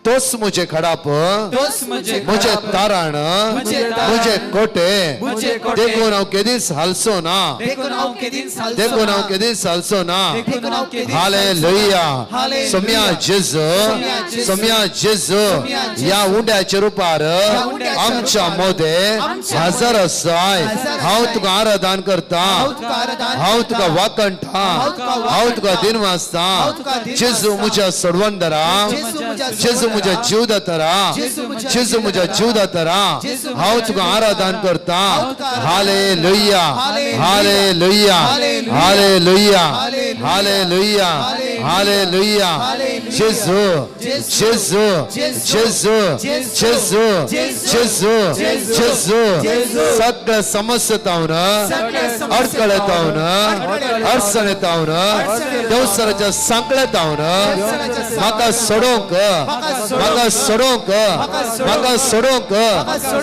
तोच मुझे खडाप, तोच मुझे मुझे तारण, मुझे तारण, मुझे कोटे, मुझे कोटे, देखून हांव केदीस हालसो ना, देखून हांव केदीस हालसो देखून ना, हांव केदीस हालसो ना. देखून हांव केदीस हालेलुया. हालेलुया. सोम्या जेजू, जेजू, सोम्या जेजू जेजू, या उंड्याच्या रूपार उंड्याच्या आमच्या रूपार मोदे आमच्या हजर आसाय. हजर हांव आसाय. तुका आराधन करता, हांव तुका आराधन हांव तुका करता. वाकणटा, हांव तुका हांव तुका वाकणटा. दिनवासता. हांव तुका दिनवासता. जेजू म्हज्या सोडवंदरा, जेजू म्हज्या जेजू म्हज्या जीव दातरा, जेजू म्हज्या जेजू म्हज्या जीव दातरा. जेजू म्हज्या हांव जीव तुका दातरा. आराधन करता. हांव तुका आराधन hallelujah, hallelujah. Hallelujah, hallelujah. Hallelujah, hallelujah. Hallelujah, hallelujah. जेजू, जेजू, जेजू, जेजू, जेजू, जेजू. सगळ्या समस्येतावन, अडखळतावन, अडचणीतावन, देवसराच्या सांकळेतावन म्हाका सोडोवंक, म्हाका सोडोवंक, म्हाका सोडोवंक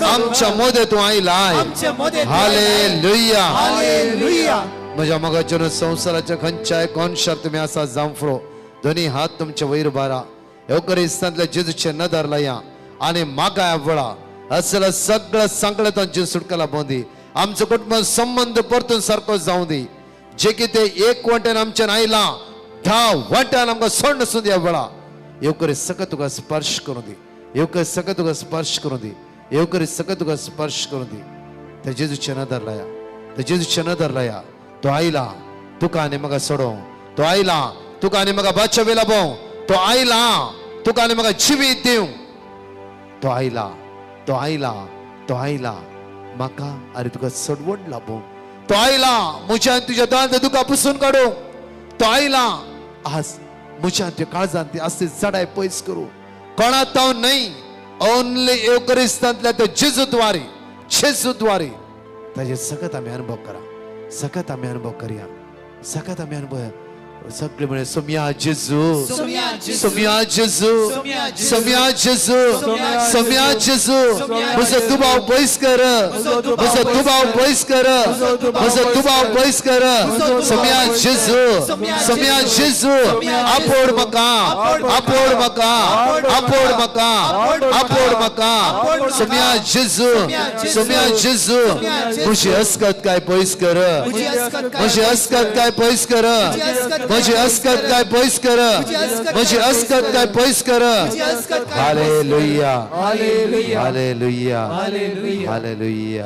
आमच्या मोदे तूं आयलाय. आमच्या मोदे तूं हालेलुया. हालेलुया. म्हज्या मोगाच्या संवसाराच्या खंयच्याय कोनशार तुमी आसा जांफरो, दोनी हात तुमच्या वयर बारा. एवकरिस्तांतल्या जेजूचे नदर लाया आनी म्हाका वळा. असल्या सगळ्या सांकळेतांची सुटका बोंदी. आमचो कुटुंब संबंध परतून सारको जावं दी. जे कितें एक वटेन आमच्यान आयला, 10 वटेन आमकां सोडून सुद्या वळा. येवकरी सकत तुका स्पर्श करूं दी. येवकरी सकत तुका स्पर्श करूं दी. येवकरी सकत तुका स्पर्श करूं दी. त्या जेजूचे नदर लाया, त्या जेजूचे नदर लाया. तो आयला तुका आनी म्हाका सोडोवं. तो आयला तुका आनी म्हाका बादशाह लाभोवं. तो आयला तुका आनी म्हाका जिवीत दिवं. तो आयला, तो आयला, तो आयला म्हाका आनी तुका सोडवण लाभोवं. तो आयला म्हज्या आनी तुज्या दोळ्यांतलें दुकां पुसून काडूं. तो आयला आज म्हज्या आनी तुज्या काळजांत ती आसली चडाय पयस करूं. कोणाक ताव न्हय, ओन्ली एवकरिस्तांतल्या त्या जेजूद्वारे, जेजूद्वारे ताजे सकत आमी अनुभव करा. सकत आमी अनुभव करया. सकत आमी अनुभव सगळे म्हणे सोम्या जेजू, सोम्या जेजू, सोम्या जेजू, सोम्या जेजू, सोम्या जेजू, सोम्या जेजू. म्हजो दुबाव पयस कर, म्हजो दुबाव पयस कर, म्हजो दुबाव पयस कर. सोम्या जेजू, सोम्या जेजू. आपोड म्हाका, आपोड म्हाका, आपोड म्हाका, आपोड म्हाका. सोम्या जेजू, सोम्या जेजू. म्हजी अस्कत काय पयस कर, म्हजी अस्कत काय पयस कर, म्हजी अस्कत काय पयस कर, म्हजी अस्कत काय पयस कर. Hallelujah, hallelujah, hallelujah, hallelujah,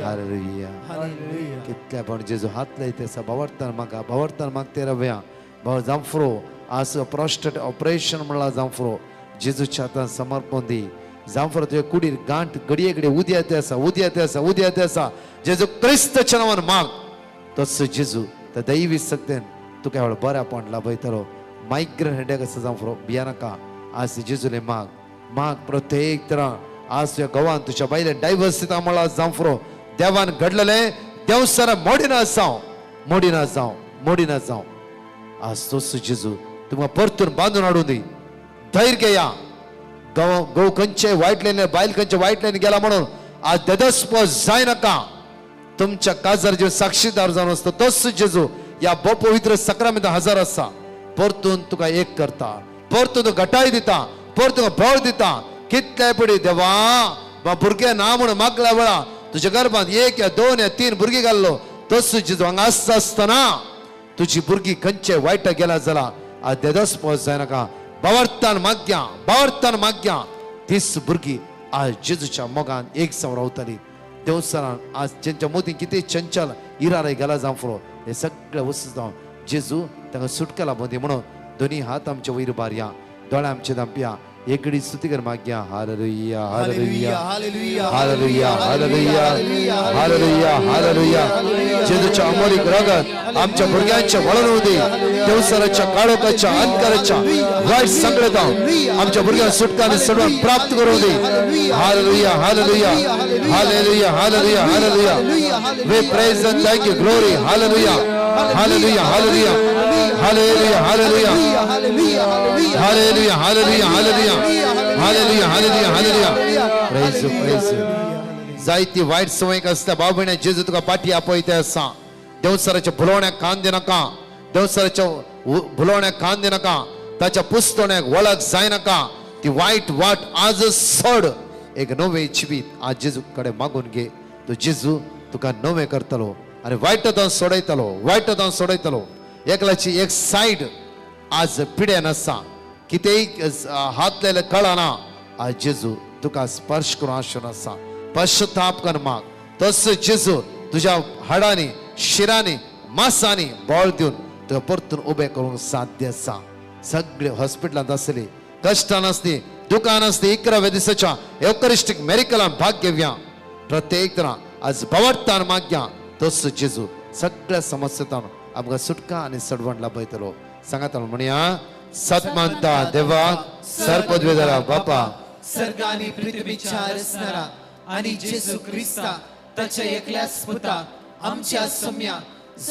hallelujah. कितल्या पण जेजू हात लायता आसा भावार्थान म्हाका, भावार्थान मागते रव्या. भाव जांफरो आज प्रोस्टेट ऑपरेशन म्हणला जांफरो जेजूच्या हातान समर्पण दी. जांफरो तुझ्या कुडीर गांठ घडये घडये उद्या येते आसा, उद्या येते आसा, उद्या येते आसा. जेजू क्रिस्ताच्या नांवान माग. तसो जेजू त्या दैवी सक्तेन तुका ह्या बऱ्या पण लाभयतलो. मायग्रेन हेडेक आसा जांफरो भिया नाका. आज जेजूले माग, माग प्रत्येक तरां. आज तुझ्या गोवान तुझ्या बायले डायवर्स दिता म्हणला जांफरो देवान घडलेले देव सर मोडिना जावं, मोडिना जावं, मोडिना जावं. आज तोच जेजू तुमकां परतून बांदून हाडून दी. धैर्य घेया. गो खंयचे वायट लायन, बायल खंयचे वायट लायन गेला म्हणून आज देदस्प जाय नाका. तुमच्या काजार जे साक्षीदार जावन आसता तोच जेजू या पवित्र सक्रामेंत हजर आसा. परतून तुका एक करता, परतून घटाय दिता, परतून बळ दिता. कितले पडी देवा भुरगे ना म्हणून मागल्या वेळा तुझ्या गर्भात 1 या 2 या 3 भुरगीं घाल्लो. तस जेजू हांगा आसतना तुझी भुरगीं खंयचे वायट गेला जाल्यार आज देदस्प जाय नाका. भावार्थान माग्या, भावार्थान माग्या. तीच भुरगीं आज जेजूच्या मोगान एक जावन रावतली. देवसरान आज जेंच्या मोदी कितें चंचल इरारे गेला जांफरो हे सगळे वस्तू जावन जेजू तांकां सुटका लाभून दी म्हणून दोनी हात आमचे वयर बारया, दोळे आमचे दांपया. एकडी स्तुती कर माग्या. Hallelujah, hallelujah, hallelujah, hallelujah, hallelujah, hallelujah. जेजूच्या अमोलीक रगत आमच्या भुरग्यांचे वळण दी. देवसराच्या काळोखाच्या अंतराच्या वायट संकटांत आमच्या भुरग्यांक सुटका आनी सडवण प्राप्त करूं दी. Hallelujah, hallelujah, hallelujah, hallelujah, hallelujah. We praise and thank you, glory. Hallelujah, hallelujah, hallelujah, hallelujah, hallelujah, hallelujah, hallelujah, hallelujah, hallelujah, hallelujah, hallelujah. Praise you, praise you. जायती वायट संवय आसता भाव भयण जेजू तुका पाठी आपयते आसा. देवसराच्या भुलवण्याक कान दिनाका, देवसराच्या भुलवण्याक कान दिनाका. ताच्या पुस्तण्याक वळख जाय नाका. ती वाईट वाट आजच सोड. एक नवे जिवीत आज जेजू कडे मागून घे. तो जेजू तुका नवे करतलो आणि वाईटांतून सोडयतलो. एकल्याची एक साईड आज पिड्यान आसा. कितेंय हातलेले कळना. आज जेजू तुका स्पर्श करून आशून आसा. पश्चाताप कर माग. तस जेजू तुझ्या हाडांनी शिरांनी मांसांनी बळ दिवन तुका परतून उबें करूंक साध्य आसा. सगळे हॉस्पिटलांत आसली, कश्टान आसली, दुकान आसली, 11व्या दिसाच्या एवकरिस्टीक मेरिकलान भाग घेवया. प्रत्येक तरां आज भवरतान मागया. तस जेजू सगळ्या समस्येंतून आमकां सुटका आनी सडवण लाभयतलो. सांगात म्हणया सतमंता देवाक सर्पद्वेदरा बापा सर्ग आणि पृथ्वीच्या रचणारा आणि जेजू ख्रिस्ता ताच्या एकल्याच पुता आमच्या सम्या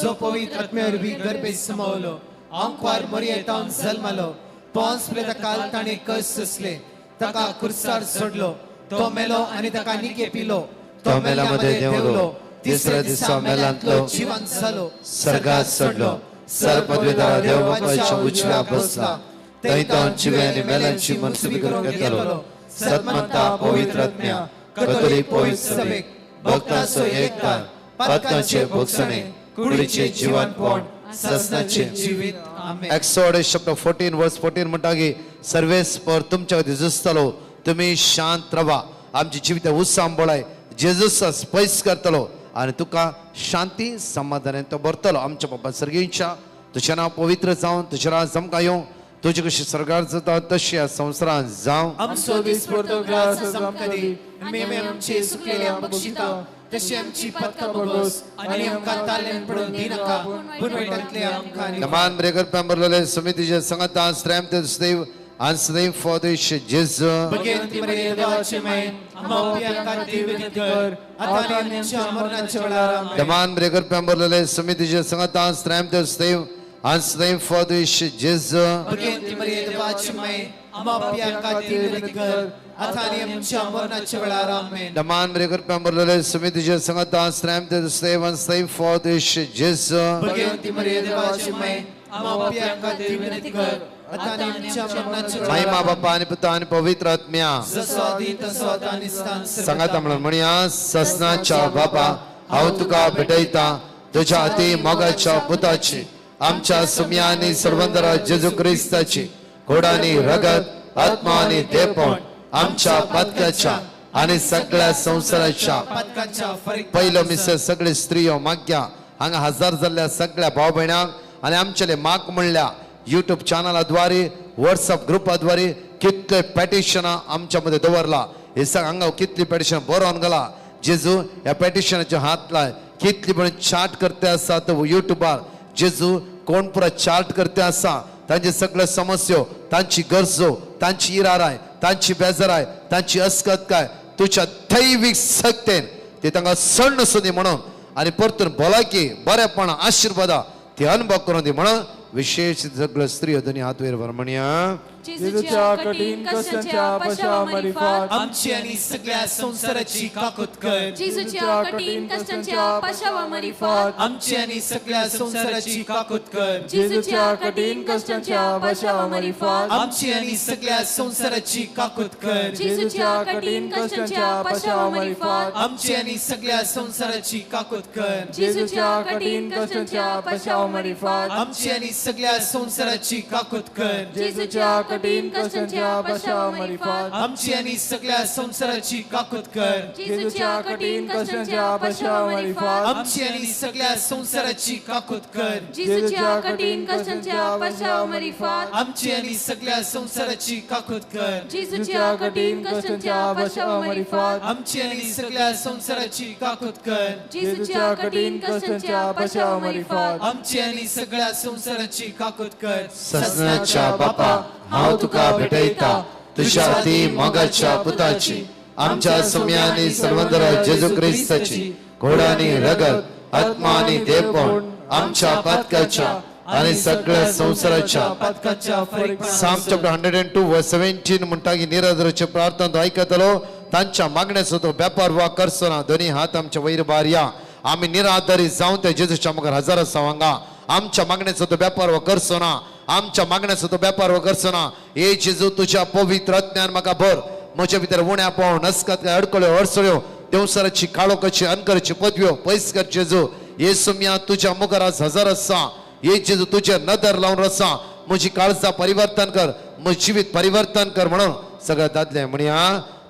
जो पवित्र आत्म्यावर गर्भे समवलो अंकवार मरियेतावन जल्मलो पोंस पिलाता काल ताणे कस सोसले ताका कुर्सार सोडलो तो मेलो आणि ताका निके पिलो तो मेलामध्ये देवलो तिसऱ्या दिसा मेलांतलो जिवंत जालो सर्गात चडलो सर्पद्वेदरा देव बापाच्या उजव्या बसला थंयतावन जिवे आनी मेलांची मनसुबी करून घेतलो. सतमंता पवित्र आत्म्या कथोलिक पवित्र सभेक भक्तांचो एकता पातकांचे भोगसणे कुडीचे जिवंतपण ससनाचे जीवित आमेन. Exodus chapter 14 verse 14 म्हणटा की सर्वेस्पर तुमच्या खातीर झुजतलो तुमी शांत रावा. आमची जिवित उत्सांबळाय जेजूस पयस करतलो आनी तुका शांती समाधानान तो भरतलो. आमच्या बाबा सर्गीच्या तुझें नांव पवित्र जावन तुजें राज आमकां येवं. तुझे कशी सरकार जाता तशी ह्या संवसारांत जावं. आमचो दीस परतो ग्रास आमकां दी आमी आमचे सुकलेले बक्षिता तशी आमची पत्का भोगोस आनी आमकां तालेन पडून दिनाका पूण वायटांतले आमकां The man breaker pemberlele sumitiche sangata strength Steve and slave for the Jesus. Bhagwanti मरिये देवाचे माय आमच्या दिव्य कर आता आनी आमच्या मरणाच्या वेळार आमेन. The man breaker pemberlele sumitiche sangata strength Steve and slave for the Jesus. Bhagwanti मरिये देवाचे माय आमच्या दिव्य कर आता आनी आमच्या मरणाच्या वेळार आमेन. The man breaker pemberlele sumitiche sangata strength Steve and slave for the Jesus. Bhagwanti मरिये देवाचे माय आमच्या दिव्य कर आता आनी आमच्या मरणाच्या वेळार महिमा बापा आणि पुता आणि पवित्र आत्म्या जसो आदी तसो आता आनी स्थान सांगाता म्हणून म्हणया ससनाच्या बापा हांव तुका भेटयता तुझ्या अति मोगाच्या पुताची आमच्या सुम्यांनी सर्वंदरा जेजू क्रिस्ताची घोडानी रगत आत्मा आणि देहपण आमच्या पातकाच्या आणि सगळ्या संसाराच्या पत्काच्या फरक पहिलं मिसळ सगळे स्त्रियो माग्या हांगा हजार जाल्ल्या सगळ्या भाव भयणांक आणि आमचेले माक म्हणल्या यूट्यूब चॅनलाद्वारे व्हॉट्सअप ग्रुपाद्वारे कितले पॅटिशनां आमच्या मध्ये दवरला. हे सांग हांगा कितली पॅटिशन बरोवन गेला. जेजू ह्या पॅटिशनाचे हात लाय. कितली पण चार्ट करते आसा तो यूट्यूबार जेजू कोण पुरा चार्ट करते आसा तांचे सगळे समस्यो तांची गरजो तांची इराराय तांची बेजाराय तांची अस्कतकाय तुझ्या दैविक शक्तीन ते तांकां सण सुदी म्हणून आणि परतून भलायकी बरेपणा आशीर्वादा ते अनुभव करून दी म्हणून विशेष सगळं स्त्री दोन्ही हात वयर म्हणया जेजूच्या कठीण कष्टांच्या पशावारी फाट आमची आणि सगळ्या संसाराची काकूत कर. जेजूच्या कठीण कष्टांच्या पशावारी फाट आमची आणि सगळ्या संसाराची काकूत कर. जेजूच्या कठीण कष्टांच्या पशावारी फाट आमची आणि सगळ्या संसाराची काकूत कर. जेजूच्या कठीण कष्टांच्या पशावारी फाट आमची आणि सगळ्या संसाराची काकूत कर. जेजूच्या कठीण कष्टांच्या पशावारी फाट आमची आणि सगळ्या संसाराची काकूत कर. जेजूच्या कठीण कष्टांच्या पशावारी फाट आमची आणि सगळ्या संसाराची काकूत कर. जेजूच्या कठीण कष्टांच्या पशावारी फाट आमची आणि सगळ्या संसाराची काकूत कर. जेजूच्या कठीण कष्टांच्या पशावारी फाट आमची आणि सगळ्या संसाराची काकूत कर. जेजूच्या कठीण कष्टांच्या पशावारी फाट आमची आणि सगळ्या संसाराची काकूत कर. जेजूच्या कठीण कष्टांच्या पशावारी फाट आमची आणि सगळ्या संसाराची काकूत कर. ससनाच्या बापा हांव तुका भेटयता तुझ्या अति मोगाच्या पुताची आमच्या सुम्यांनी सर्वंदरा जेजू क्रिस्ताची घोडानी रगत आत्मा आणि देहपण आमच्या पातकाच्या आणि सगळ्या संसाराच्या पत्काच्या फरक साम चॅप्टर 102 वर्स 17 म्हणटा की निरादराचे प्रार्थना तो आयकतलो तांच्या मागण्याचो तो व्यापार वा करचो ना. दोन्ही हात आमच्या वयर बार या. आम्ही निराधारी जाऊन त्या जेजूच्या मुखार हजारा सांगा आमच्या मागण्याचो तो व्यापार वा करचो ना आमच्या मागण्याचो तो व्यापार हो करचना हे जेजू तुझ्या पवित्र आत्म्यान म्हाका भर म्हज्या भितर उण्या पावून नसकात काय अडकळ्यो अडचण्यो देवसराची काळोखाची अनकरची पदव्यो पयस कर जेजू हे सुम्या तुझ्या मुखार आज हजर आसा हे जेजू तुझे नदर लावून आसा म्हजी काळजां परिवर्तन कर म्हजें जिवीत परिवर्तन कर म्हणून सगळ्या दादले म्हणया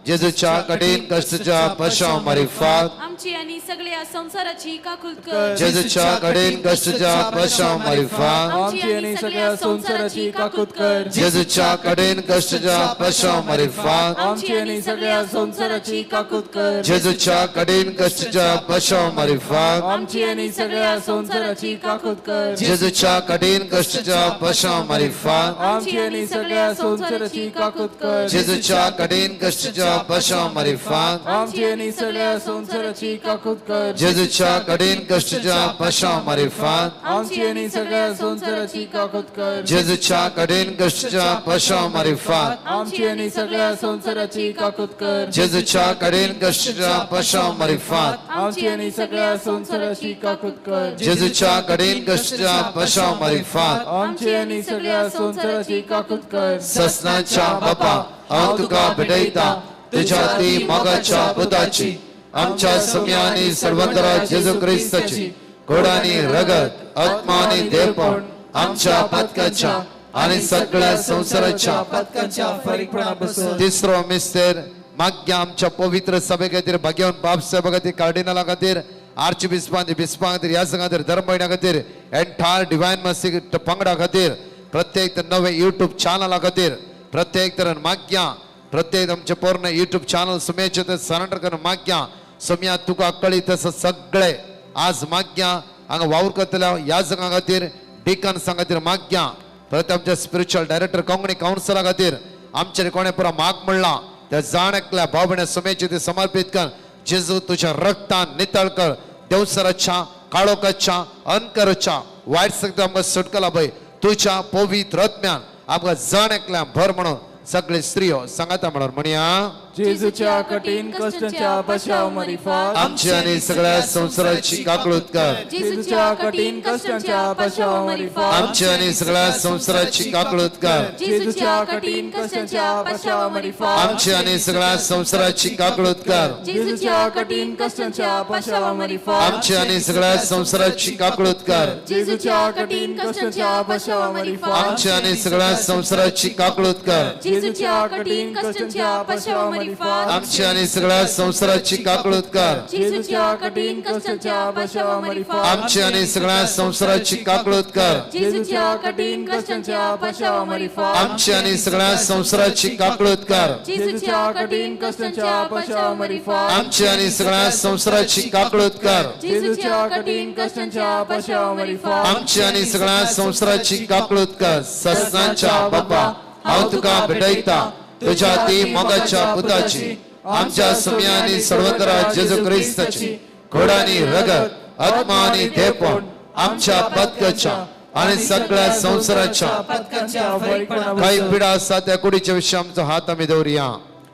जेजूच्या कठीण कष्टाच्या पशाव मारिफात आमची आणि सगळ्या संसाराची काकुळत कर जेजूच्या कठीण कष्टाच्या पशाव मारिफात आमची आणि सगळ्या संसाराची काकुळत कर जेजूच्या कठीण कष्टाच्या पशाव मारिफात आमची आणि सगळ्या संसाराची काकुळत कर जेजूच्या कठीण कष्टाच्या पशाव मारिफात आमची आणि सगळ्या संसाराची काकुळत कर जेजूच्या कठीण कष्टाच्या पशाव मारिफात आमची आणि सगळ्या संसाराची काकुळत कर जेजूच्या कठीण कष्टाच्या पशाव मारिफात आमची आणि सगळ्या संसाराची काकुळत कर जेजूच्या कठीण कष्टाच्या पशाव मारिफात आमची आणि सगळ्या संसाराची काकुळत कर जेजूच्या कठीण कष्टाच्या पशाव मारिफात आमची आणि सगळ्या संसाराची काकुळत कर जेजूच्या कठीण कष्टाच्या पशाव मारिफात आमची आणि सगळ्या संसाराची काकुळत कर जेजूच्या कठीण कष्टाच्या पशाव मारिफात आमची आणि सगळ्या संसाराची काकुळत कर ससनाच्या बापा हांव तुका भेटयता तुझ्या ती मोगाच्या पुताची आमच्या सम्यानी सर्वंतरा जेजू क्रिस्ताची घोडानी रगत आत्मानी देवपण आमच्या पदकाच्या आणि सगळ्या संसाराच्या पदकांच्या फरीकपणा बसोवन तिसरो मिस्तेर माग्या आमच्या पवित्र सभे खातीर भाग्यवन बाप साहेबा खातीर कार्डिनला खातीर आर्च बिस्पां खातीर ह्या संघ खातीर धर्मभयणा खातीर एंटायर डिवायन मसीह पंगडा खातीर प्रत्येक नवे यूट्यूब चॅनला खातीर प्रत्येक तरेन माग्या प्रत्येक आमचे पूर्ण यूट्यूब चॅनल सुमेचे ते सरेंडर करून माग्या सुम्या तुका कळी तसं सगळे आज माग्या हांगा वावर करतल्या ह्या जगां खातीर डिकन खातीर माग्या परत आमच्या स्पिरिच्युअल डायरेक्टर कोंकणी काउन्सिला खातीर आमचे कोणे पुरा माग म्हणला त्या जाण एकल्या भाव भयण सुमेचे ते समर्पित कर जेजू तुझ्या रक्तान नितळ कर देवसराच्या काळोखाच्या अनकरच्या वायट सगळं आमकां सुटकला पळय तुझ्या पवित्र आत्म्यान आमकां जाण एकल्या भर म्हणून सगळे स्त्रियो सांगाता म्हणून म्हणया जेजूच्या कठीण कष्टाच्या पशाव मारिफात आमची आणि सगळ्या संसाराची काकळूत कर जेजूच्या कठीण कष्टाच्या पशाव मारिफात आमची आणि सगळ्या संसाराची काकळूत कर जेजूच्या कठीण कष्टाच्या पशाव मारिफात आमची आणि सगळ्या संसाराची काकळूत कर जेजूच्या कठीण कष्टाच्या पशाव मारिफात आमची आणि सगळ्या संसाराची काकळूत कर जेजूच्या कठीण कष्टाच्या पशाव मारिफात आमची आणि सगळ्या संसाराची काकळूत कर जेजूच्या कठीण कष्टाच्या पशाव मारिफात आमची आणि सगळ्या संसाराची काकळूत कर जेजूच्या कठीण कष्टाच्या पशाव मारिफात आमची आणि सगळ्या संसाराची काकळूत कर जेजूच्या कठीण कष्टाच्या पशाव मारिफात आमची आणि सगळ्या संसाराची काकळूत कर जेजूच्या कठीण कष्टाच्या पशाव मारिफात आमची आणि सगळ्या संसाराची काकळूत कर जेजूच्या कठीण कष्टाच्या पशाव मारिफात आमची आणि सगळ्या संसाराची काकळूत कर ससनाच्या बापा हांव तुका भेटयता तुझ्या ती मोगाच्या पुताची आमच्या सम्यानी सर्वतरा जेजू क्रिस्ताची घोडानी रगत आत्मानी देवपण आमच्या पदकाच्या आणि सगळ्या संसाराच्या पदकांच्या फरीकपणा काही पिढा असतात त्या कुडीच्या विषयी आमचा हात आम्ही दवरुया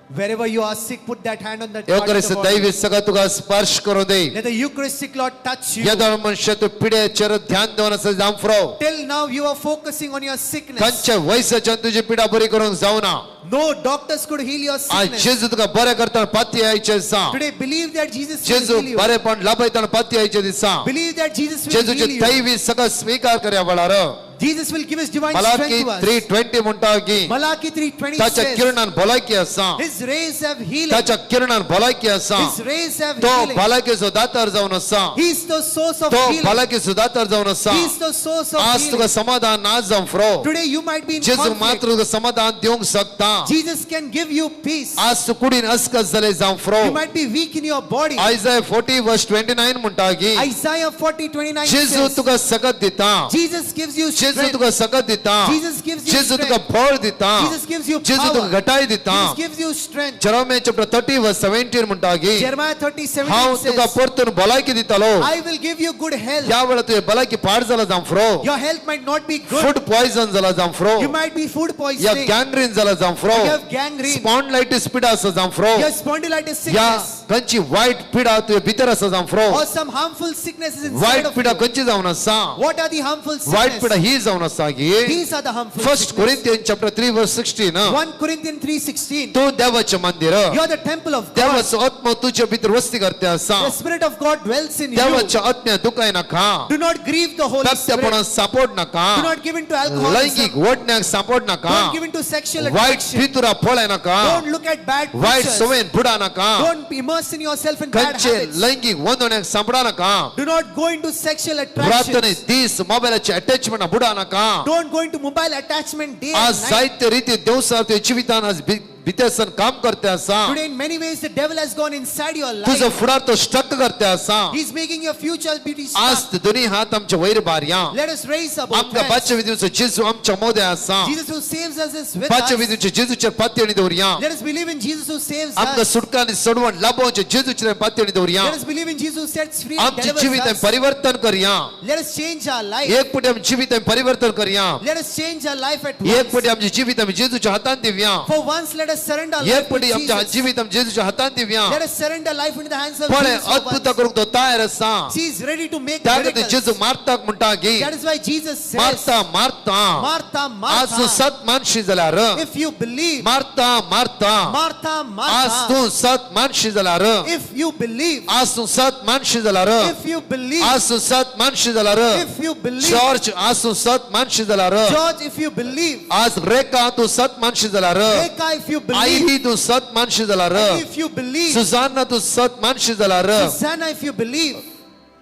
Wherever you are sick, put that hand on that yo part of करेस the body. दैवी सगळं तुका स्पर्श करू दे Let the Eucharistic Lord touch you. यदा मनुष्य तू पिढेचेर ध्यान देऊन असं जाम फ्रो Till now you are focusing on your sickness. खंयच्या वयसाच्यान तुझी पिढा बरी करूंक जावना No doctors could heal your आज sickness. जेजू तुका बरे करता पाती आयचे दिसा Today believe that Jesus will जेजू heal you. बरेपण लाभयताना पाती आयचे दिसा Believe that Jesus will जेजूचे heal you. दैवी सगळं स्वीकार करया वळार Jesus will give his divine Malachi strength to us. 3:20 म्हणटा की Malachi 3:20 ताच्या says, किरणान भलायकी आसा His rays have healing. ताच्या किरणान भलायकी आसा His rays have तो healing. भलायकीचो दातार जावन आसा He is the source of तो healing. भलायकीचो दातार जावन आसा He is the source of आज तुका healing. समाधान ना जावन फ्रो Today you might be in जेजू conflict. मात्र तुका समाधान दिवंक शकता Jesus can give you peace. आज तू कुडीन अस्कस जाले जावन फ्रो You might be weak in your body. आयजाय 40:29 म्हणटा की Isaiah 40:29 जेजू says, तुका सकत दिता Jesus gives you जेजू strength. तुका सकत दिता Jesus gives you जेजू तुका strength. बळ दिता Jesus gives you जेजू तुका power. घटाय दिता Jesus gives you strength. जरोमे चॅप्टर 30:17 म्हणटा की Jeremiah 30:17 हांव तुका says, परतून भलायकी दितालो I will give you good health. या वेळा तुझे भलायकी पाड जाला जावन फ्रो Your health might not be good. Food poison जाला जावन फ्रो You might be food या poisoning. गँग्रीन जाला जावन फ्रो You have gangrene. स्पॉन्डिलायटिस पिडा आसा जावन फ्रो You have spondylitis या sickness. खंयची वायट पिडा तुझे भितर आसा जावन फ्रो Or some harmful sicknesses inside Wyatt of पिडा you. खंयची जावन आसा What are the harmful Wyatt sicknesses? पिडा ही जावन आसा की These are the harmful first sickness. Corinthian chapter 3 वर्स 16 1 Corinthians 3:16. तू देवाचे मंदिर You are the temple of God. देवाचो आत्मा तुझ्या भितर वस्ती करते आसा The Spirit of God dwells in you. देवाच्या आत्म्या दुखाय नाका Do not grieve the Holy Spirit. तथ्यपणात सापड नाका Do not give in to alcoholism. लैंगिक वडण्याक सापड नाका Don't give in to sexual वाईट attraction. भितुरा पळय नाका Don't look at bad वाईट pictures. सवयेन बुडा नाका Don't immerse in yourself in bad खंयचे habits. लैंगिक वंदण्याक सापडा नाका Do not go into sexual प्रार्थने attraction. दीस मोबायलाचे अटॅचमेंट बुडा नाका Don't go into mobile attachment day आज and night. जायते रीती देवसा ते जिवितान आज भितरसन काम करते आसा Today in many ways the devil has gone inside your तुझो life. फुडार तो स्टक करते आसा He's making your future beauty आज stuck. दोन्ही हात आमच्या वयर बारया Let us raise up our आमकां hands. पांचव्या विधीचो जेजू आमच्या मोदे आसा Jesus who saves us is with पांचव्या us. विधीचे जेजूचेर पातयेणी दवरया Let us believe in Jesus who saves आमकां us. सुटकानी सोडवण लाभोवचे जेजूचेर पातयेणी दवरया Let us believe in Jesus who sets free and आमचे delivers जिवीत us. परिवर्तन करया Let us change our life. एक पुटी आमचे जिवीत परिवर्तन करया Let us change our life at एक once. पुटी आमचे जिवीत आमी जेजूच्या हातान दिवया For once let us surrender our एक life to पुटी आमच्या Jesus. जिवीत आमी जेजूच्या हातान दिवया Let us surrender life into the hands of पळे Jesus for अद्भुत once. करूंक तो तयार आसा He is ready to make त्या खातीर miracles. जेजू मारताक म्हणटा की That is why Jesus says, मारता मारता Martha, आज तूं Martha, सत मानशी जाल्यार if you believe, मारता मारता Martha, आज Martha, तूं सत मानशी जाल्यार if you believe, आज तूं सत मानशी जाल्यार if you believe, आज तूं सत मानशी जाल्यार if you believe, जॉर्ज आज तूं सत मानशी जाल्यार George, if you believe, आज रेखा तूं सत मानशी जाल्यार Rekha, if you believe, आईली तूं सत मानशी जाल्यार if you believe, सुजाना तूं सत मानशी जाल्यार Susanna, if you believe,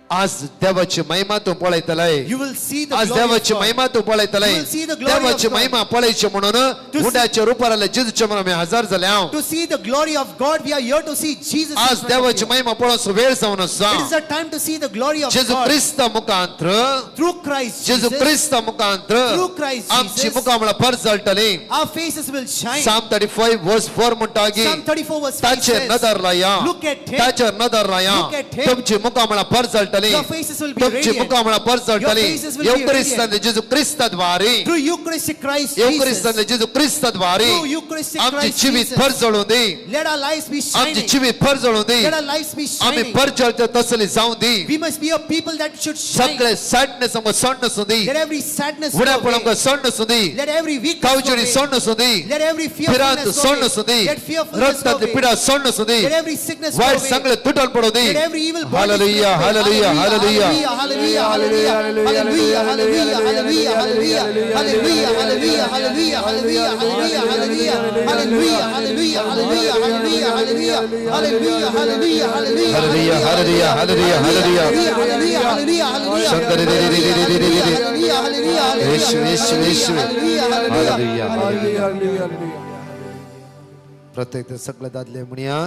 आज देवाची महिमा तूं पळयतले you will see the आज glory of देवाची God. महिमा तू पळयतले You will see the glory of देवाची God. महिमा पळयची म्हणून To उंड्याच्या रुपार आले जेजूचे म्हणून आमी हजर जाले हांव To see the glory of God, we are here to see Jesus. in आज front of देवाची you. महिमा पळोवचो वेळ जावन आसा It is a time to see the glory of जेजू God क्रिस्त मुखांतर through Christ जेजू Jesus. क्रिस्त मुखांतर Through Christ आमची Jesus. मुखामळा परजळटली Our faces will shine. Psalm 35 verse 4 म्हणटा की Psalm 34 verse 5 ताचेर says, नदर लाया Look at him. ताचेर नदर लाया Look at him. तुमची मुखामळा परजळटली Your faces will be तुमची radiant. मुखामळा परजळटली Your faces will be येवक्रिस्तान जेजू क्रिस्त द्वारे Through Eucharistic Christ येवक्रिस्तान Jesus. जेजू क्रिस्त द्वारे Through Eucharistic आमची Christ जिवीत Jesus. परजळून the Let our lives be आमची shining. जिवीत परजळून दी Let our lives be आम्ही shining. परजळते तसली जाऊन दी We must be a people that should shine. सगळे सडनेस आमकां सण नसून दी Let every sadness go उड्यापण away. आमकां सण नसून दी Let every weakness go कावचेरी away. सण नसून दी Let every पिरांत fearfulness सण go नसून away. दी Let fearfulness go रक्तातली away. पिडा सण नसून दी Let every sickness go वाईट away. सगळे तुटून पडू दी Let every evil bondage hallelujah go away. Hallelujah hallelujah Hallelujah, hallelujah, hallelujah, hallelujah, hallelujah, hallelujah, hallelujah, hallelujah, hallelujah, hallelujah, hallelujah, hallelujah, hallelujah, hallelujah, hallelujah, hallelujah, hallelujah, hallelujah, hallelujah, hallelujah hallelujah hallelujah hallelujah hallelujah, hallelujah, Shankar रे रे रे रे रे रे रे hallelujah, hallelujah, येशू येशू येशू hallelujah, hallelujah. Hallelujah प्रत्येक सगळे दादले म्हणया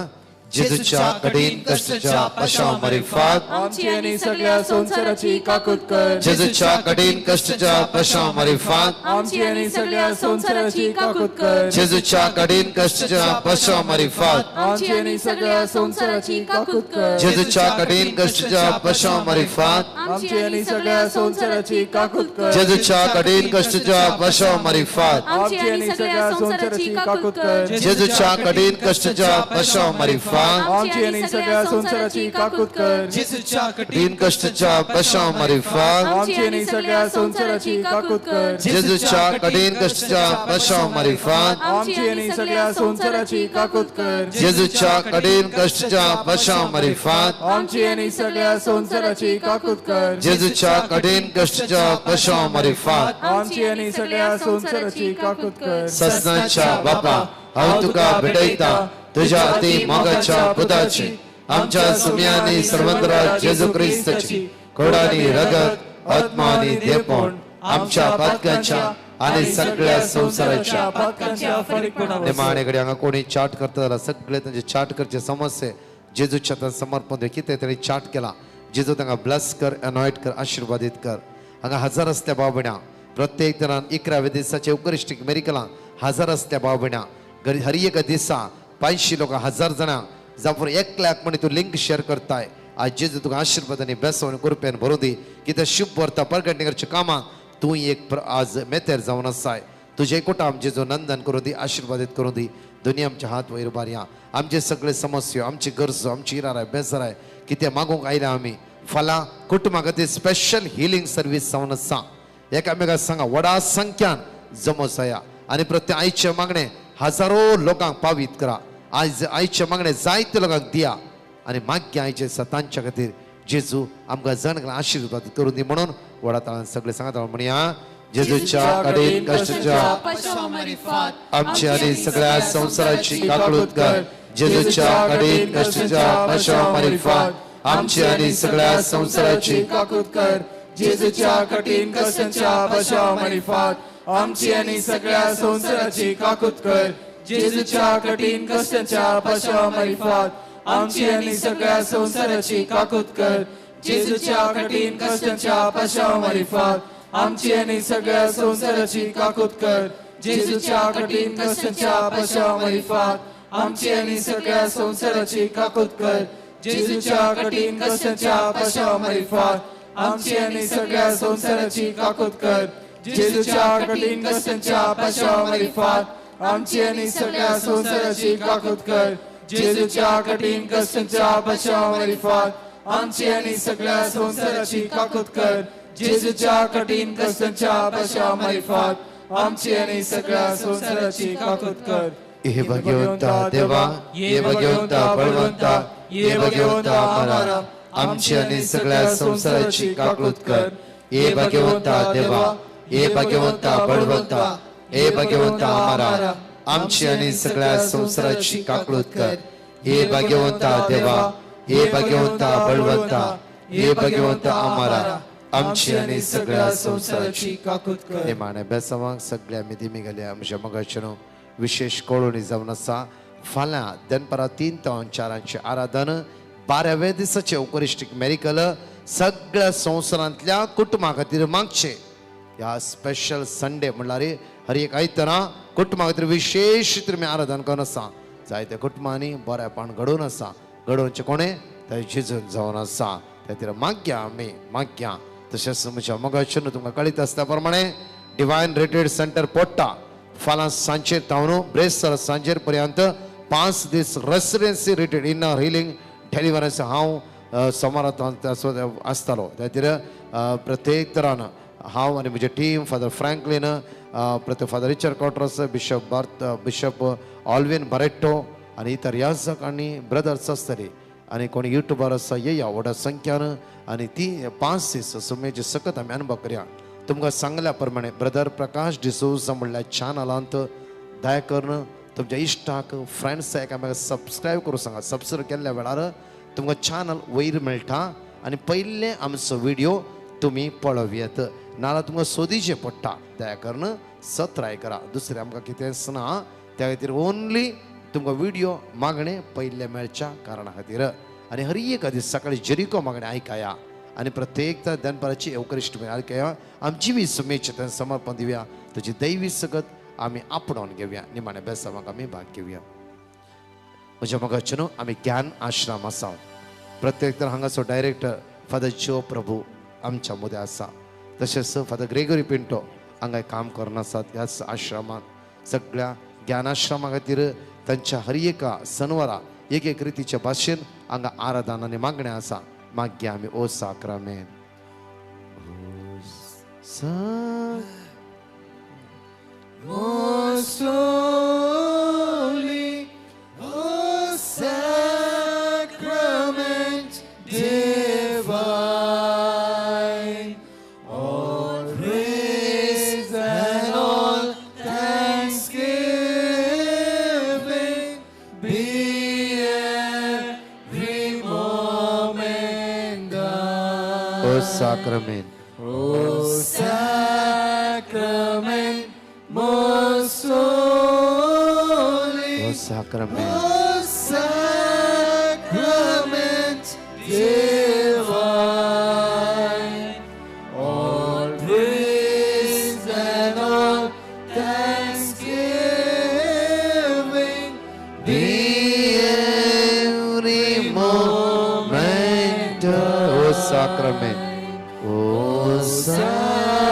जेजूच्या कठीण कष्टाच्या पशामरीफात आमची आणि सगळ्या संसाराची काकूत कर जेजूच्या कठीण कष्टाच्या पशामरीफात आमची आणि सगळ्या संसाराची काकूत कर जेजूच्या कठीण कष्टाच्या पशामरीफात आमची आणि सगळ्या संसाराची काकूत कर जेजूच्या कठीण कष्टाच्या पशामरीफात आमची आणि सगळ्या संसाराची काकूत कर जेजूच्या कठीण कष्टाच्या पशामरीफात आमची आणि सगळ्या संसाराची काकूत कर जेजूच्या कठीण कष्टाच्या पशामरीफात आमची आणि सगळ्या संसाराची काकूत कर जेजूच्या कठीण कष्टाच्या पशामरीफात आमची आणि सगळ्या संसाराची काकूत कर जेजूच्या कठीण कष्टाच्या पशामरीफात आमची आणि सगळ्या संसाराची काकूत कर जेजूच्या कठीण कष्टाच्या पशामरीफात आमची आणि सगळ्या संसाराची काकूत कर जेजूच्या कठीण कष्टाच्या पशामरीफात आमची आणि सगळ्या संसाराची काकूत कर ससनाच्या बापा हांव तुका भेटयता तुझ्या अति मोगाच्या पुताची आमच्या सुम्यांनी सर्वंतरा जेजू क्रिस्ताची कोडानी रगत आत्मानी देपण आमच्या पातकांच्या आणि सगळ्या संसाराच्या निमाणेकडे हांगा कोणी चाट करता जाल्यार सगळे तांचे चाट करचे समस्ये जेजूच्या हातांत समर्पण दे कितें तरी चाट केला जेजू तांकां ब्लस कर अनॉयट कर आशिर्वादीत कर हांगा हजार असल्या भाव भयणां प्रत्येक तरान 11व्या दिसाचे उकरिस्टीक मेरिकलां हजार असल्या भाव भयणां हर एक दिसा 500 लोक 1000 जाणां जावं 1 लाख म्हण तूं लिंक शेअर करताय आज जेजू तुका आशिर्वादांनी बेसवून कृपेन भरूं दी कितें शुभ वर्ता परगटणेकरच्या कामाक तूं एक आज मेतेर जावन आसाय तुजे कुटाम जेजू नंदन करूं दी आशिर्वादीत करूं दी दुनिया आमच्या हात वयर बारया आमचे सगळे समस्यो आमची गरजो आमची इराराय बेजाराय कितें मागूंक आयल्या आमी फाल्यां कुटुंबा खातीर स्पेशल हिलींग सर्वीस जावन आसा एकामेकाक सांगा वडा संख्यान जमोसया आणि प्रत्येक आईचे मागणे हजारो लोकांक पावीत करा आज आईचे मागणे जायते लोकांक दिया आणि माग्य आईचे सतांच्या खातीर जेजू आमकां जण आशीर्वाद करून दी म्हणून वडा ताळान सगळे सांगात म्हणया जेजूच्या कडेन कश्टाच्या पशावमारी फात आमची आणि सगळ्या संसाराची काकळूत कर जेजूच्या कडेन कश्टाच्या पशावमारी फात आमची आणि सगळ्या संसाराची काकूत कर जेजूच्या कठीण कष्टांच्या पशावमारी फात आमची आणि सगळ्या संसाराची काकूत कर जेजूच्या कठीण कष्टांच्या पशावमारी फात आमची आणि सगळ्या संसाराची काकूत कर जेजूच्या कठीण कष्टांच्या पशावमारी फात आमची आणि सगळ्या संसाराची काकूत कर जेजूच्या कठीण कष्टांच्या पशावमारी फात आमची आणि सगळ्या संसाराची काकूत कर जेजूच्या कठीण कष्टांच्या पशावमारी फात आमची आणि सगळ्या संसाराची काकूत कर जेजूच्या कठीण कष्टांच्या पशावमारी फात आमची आणि सगळ्या संसाराची काकूत कर जेजूच्या कठीण कष्टांच्या पशावमारी फात आमची आणि सगळ्या संसाराची काकूत कर जेजूच्या कठीण कष्टांच्या पशावमारी फात आमची आणि सगळ्या संसाराची काकूत कर हे भगवंता देवा हे भगवंता बळवंता हे भगवंता आम्हाला आमची आणि सगळ्या संसाराची काकूत कर हे भगवंता देवा हे भगवंता बळवंता हे भगवंता आम्हाला आमची आणि सगळ्या संसाराची काकूत कर हे भगवंता देवा हे भगवंता बळवंता हे भगवंता आम्हाला आमची आणि सगळ्या संसाराची काकूत कर हे माने बेसवांक सगळ्या मिधी मिगल्या आमच्या मगाचनो विशेष कळोनी जावन आसा फाल्यां दनपारां 3 ते 4 आराधन 12व्या दिसाचे उकरिस्टीक मेरिकल सगळ्या संवसारांतल्या कुटुंबा खातीर मागचे ह्या स्पेशल संडे म्हणल्यार हर एक आयतारा कुटुंबा खातीर विशेष तुमी आराधन करून आसा जायत्या कुटुंबांनी बरेपण घडोवन आसा घडोवचे कोणे थंय झिजून जावन आसा त्या खातीर माग्या आमी माग्या तशेंच म्हज्या मोगाचेर तुमकां कळीत आसता प्रमाणे डिवायन रिट्रीट सेंटर पोट्टा फाल्यां सांजेर तावन ब्रेस्तर सांजेर पर्यंत 5 दीस रेसिडेन्सी रिट्रीट इनर हिलिंग डेलिव्हरन्स हांव सोमारांत आसतालो त्या खातीर प्रत्येक तरान हांव आनी म्हजी टीम फादर फ्रँकलीन प्रत्येक फादर रिचर्ड कॉट्रस बिशप ऑल्विन बरेट्टो आनी इतर याजक आनी ब्रदर्स आसतली आनी कोणी युट्यूबर आसा येया व्हडा संख्यान आनी ती 5 दीस सुमेची सकत आमी अनुभव करया तुमकां सांगल्या प्रमाणे ब्रदर प्रकाश डिसोजा म्हणल्या चॅनलांत दया करून तुमच्या इश्टाक फ्रेंड्स एकामेकाक सबस्क्रायब करूं सांगा सबस्क्रायब केल्ल्या वेळार तुमकां चॅनल वयर मेळटा आनी पयले आमचो व्हिडिओ तुमी पळोवयात नाल्यार तुमकां सोदीचें पडटा दया करून सत्राय करा दुसरें आमकां कितेंच ना त्या खातीर ओन्ली तुमकां व्हिडिओ मागणे पयले मेळच्या कारणा खातीर आनी हर एक दीस सकाळी जरिको मागणे आयकाया आनी प्रत्येक दनपाराची एवकरिस्ट आयकया आमची बी सुमेची तें समर्पण दिवया ताची दैवी सगत आमी आपणावन घेवया निमाणे बेसावाक आमी भाग घेवया म्हज्या मोगाचेर आमी ज्ञान आश्रम आसा प्रत्येक तर हांगासर डायरेक्टर फादर जो प्रभू आमच्या मदें आसा तशेंच फादर ग्रेगोरी पिंटो हांगा काम करून आसात ह्याच आश्रमांत सगळ्या ज्ञानाश्रमा खातीर तांच्या हर एका सनवारा एक एक रितीच्या भाशेन हांगा आराधना आनी मागण्या आसा माग्या आमी ओ साक्रामेंत Most holy, oh sacrament divine, all praise and all thanksgiving be every moment thine. O साक्रामेंत Oh sacrament most holy, O साक्रामेंत oh sacrament divine, all praise and all thanksgiving be every moment O साक्रामेंत O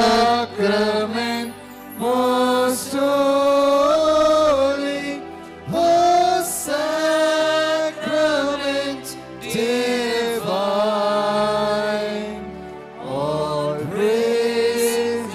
sacrament most holy, oh sacrament divine, all praise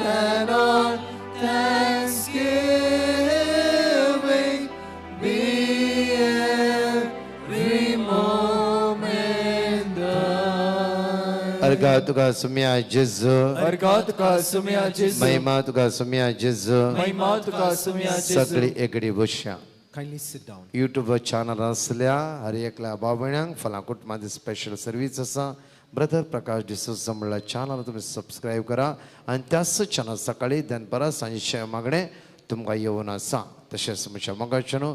अर्घा तुका सुम्या जेजू अर्घा तुका सुम्या जेजू महिमा तुका सुम्या जेजू महिमा तुका सुम्या जेजू सगळी एकडी बुश्या Kindly sit down. YouTube channel असल्या हर एकल्या बाबण्यांक फलां कुटुंबाची special service आसा ब्रदर प्रकाश डिसूजा म्हणल्या चॅनल तुम्ही सबस्क्राईब करा आणि त्याच चॅनल सकाळी दनपरा सांजचे मागणे तुमकां येवन आसा तशेंच म्हज्या मगाच्यान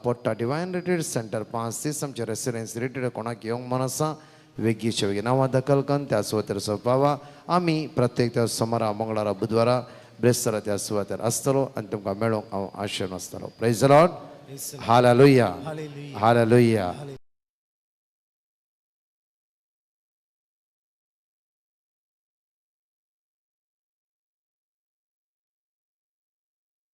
पोट्टा डिवायन रिट्रीट सेंटर 5 दीस आमचे रेसिडेन्स रिट्रीट कोणाक येवंक मन आसा वेगीचे वेगळी नांवां दखल करून त्या सुवातेर सोंपावा आमी प्रत्येक त्या सोमारा मंगळारा बुधवारा ब्रेस्तारा त्या सुवातेर आसतलो आनी तुमकां मेळोंक हांव आशेन आसतलो praise the Lord hallelujah hallelujah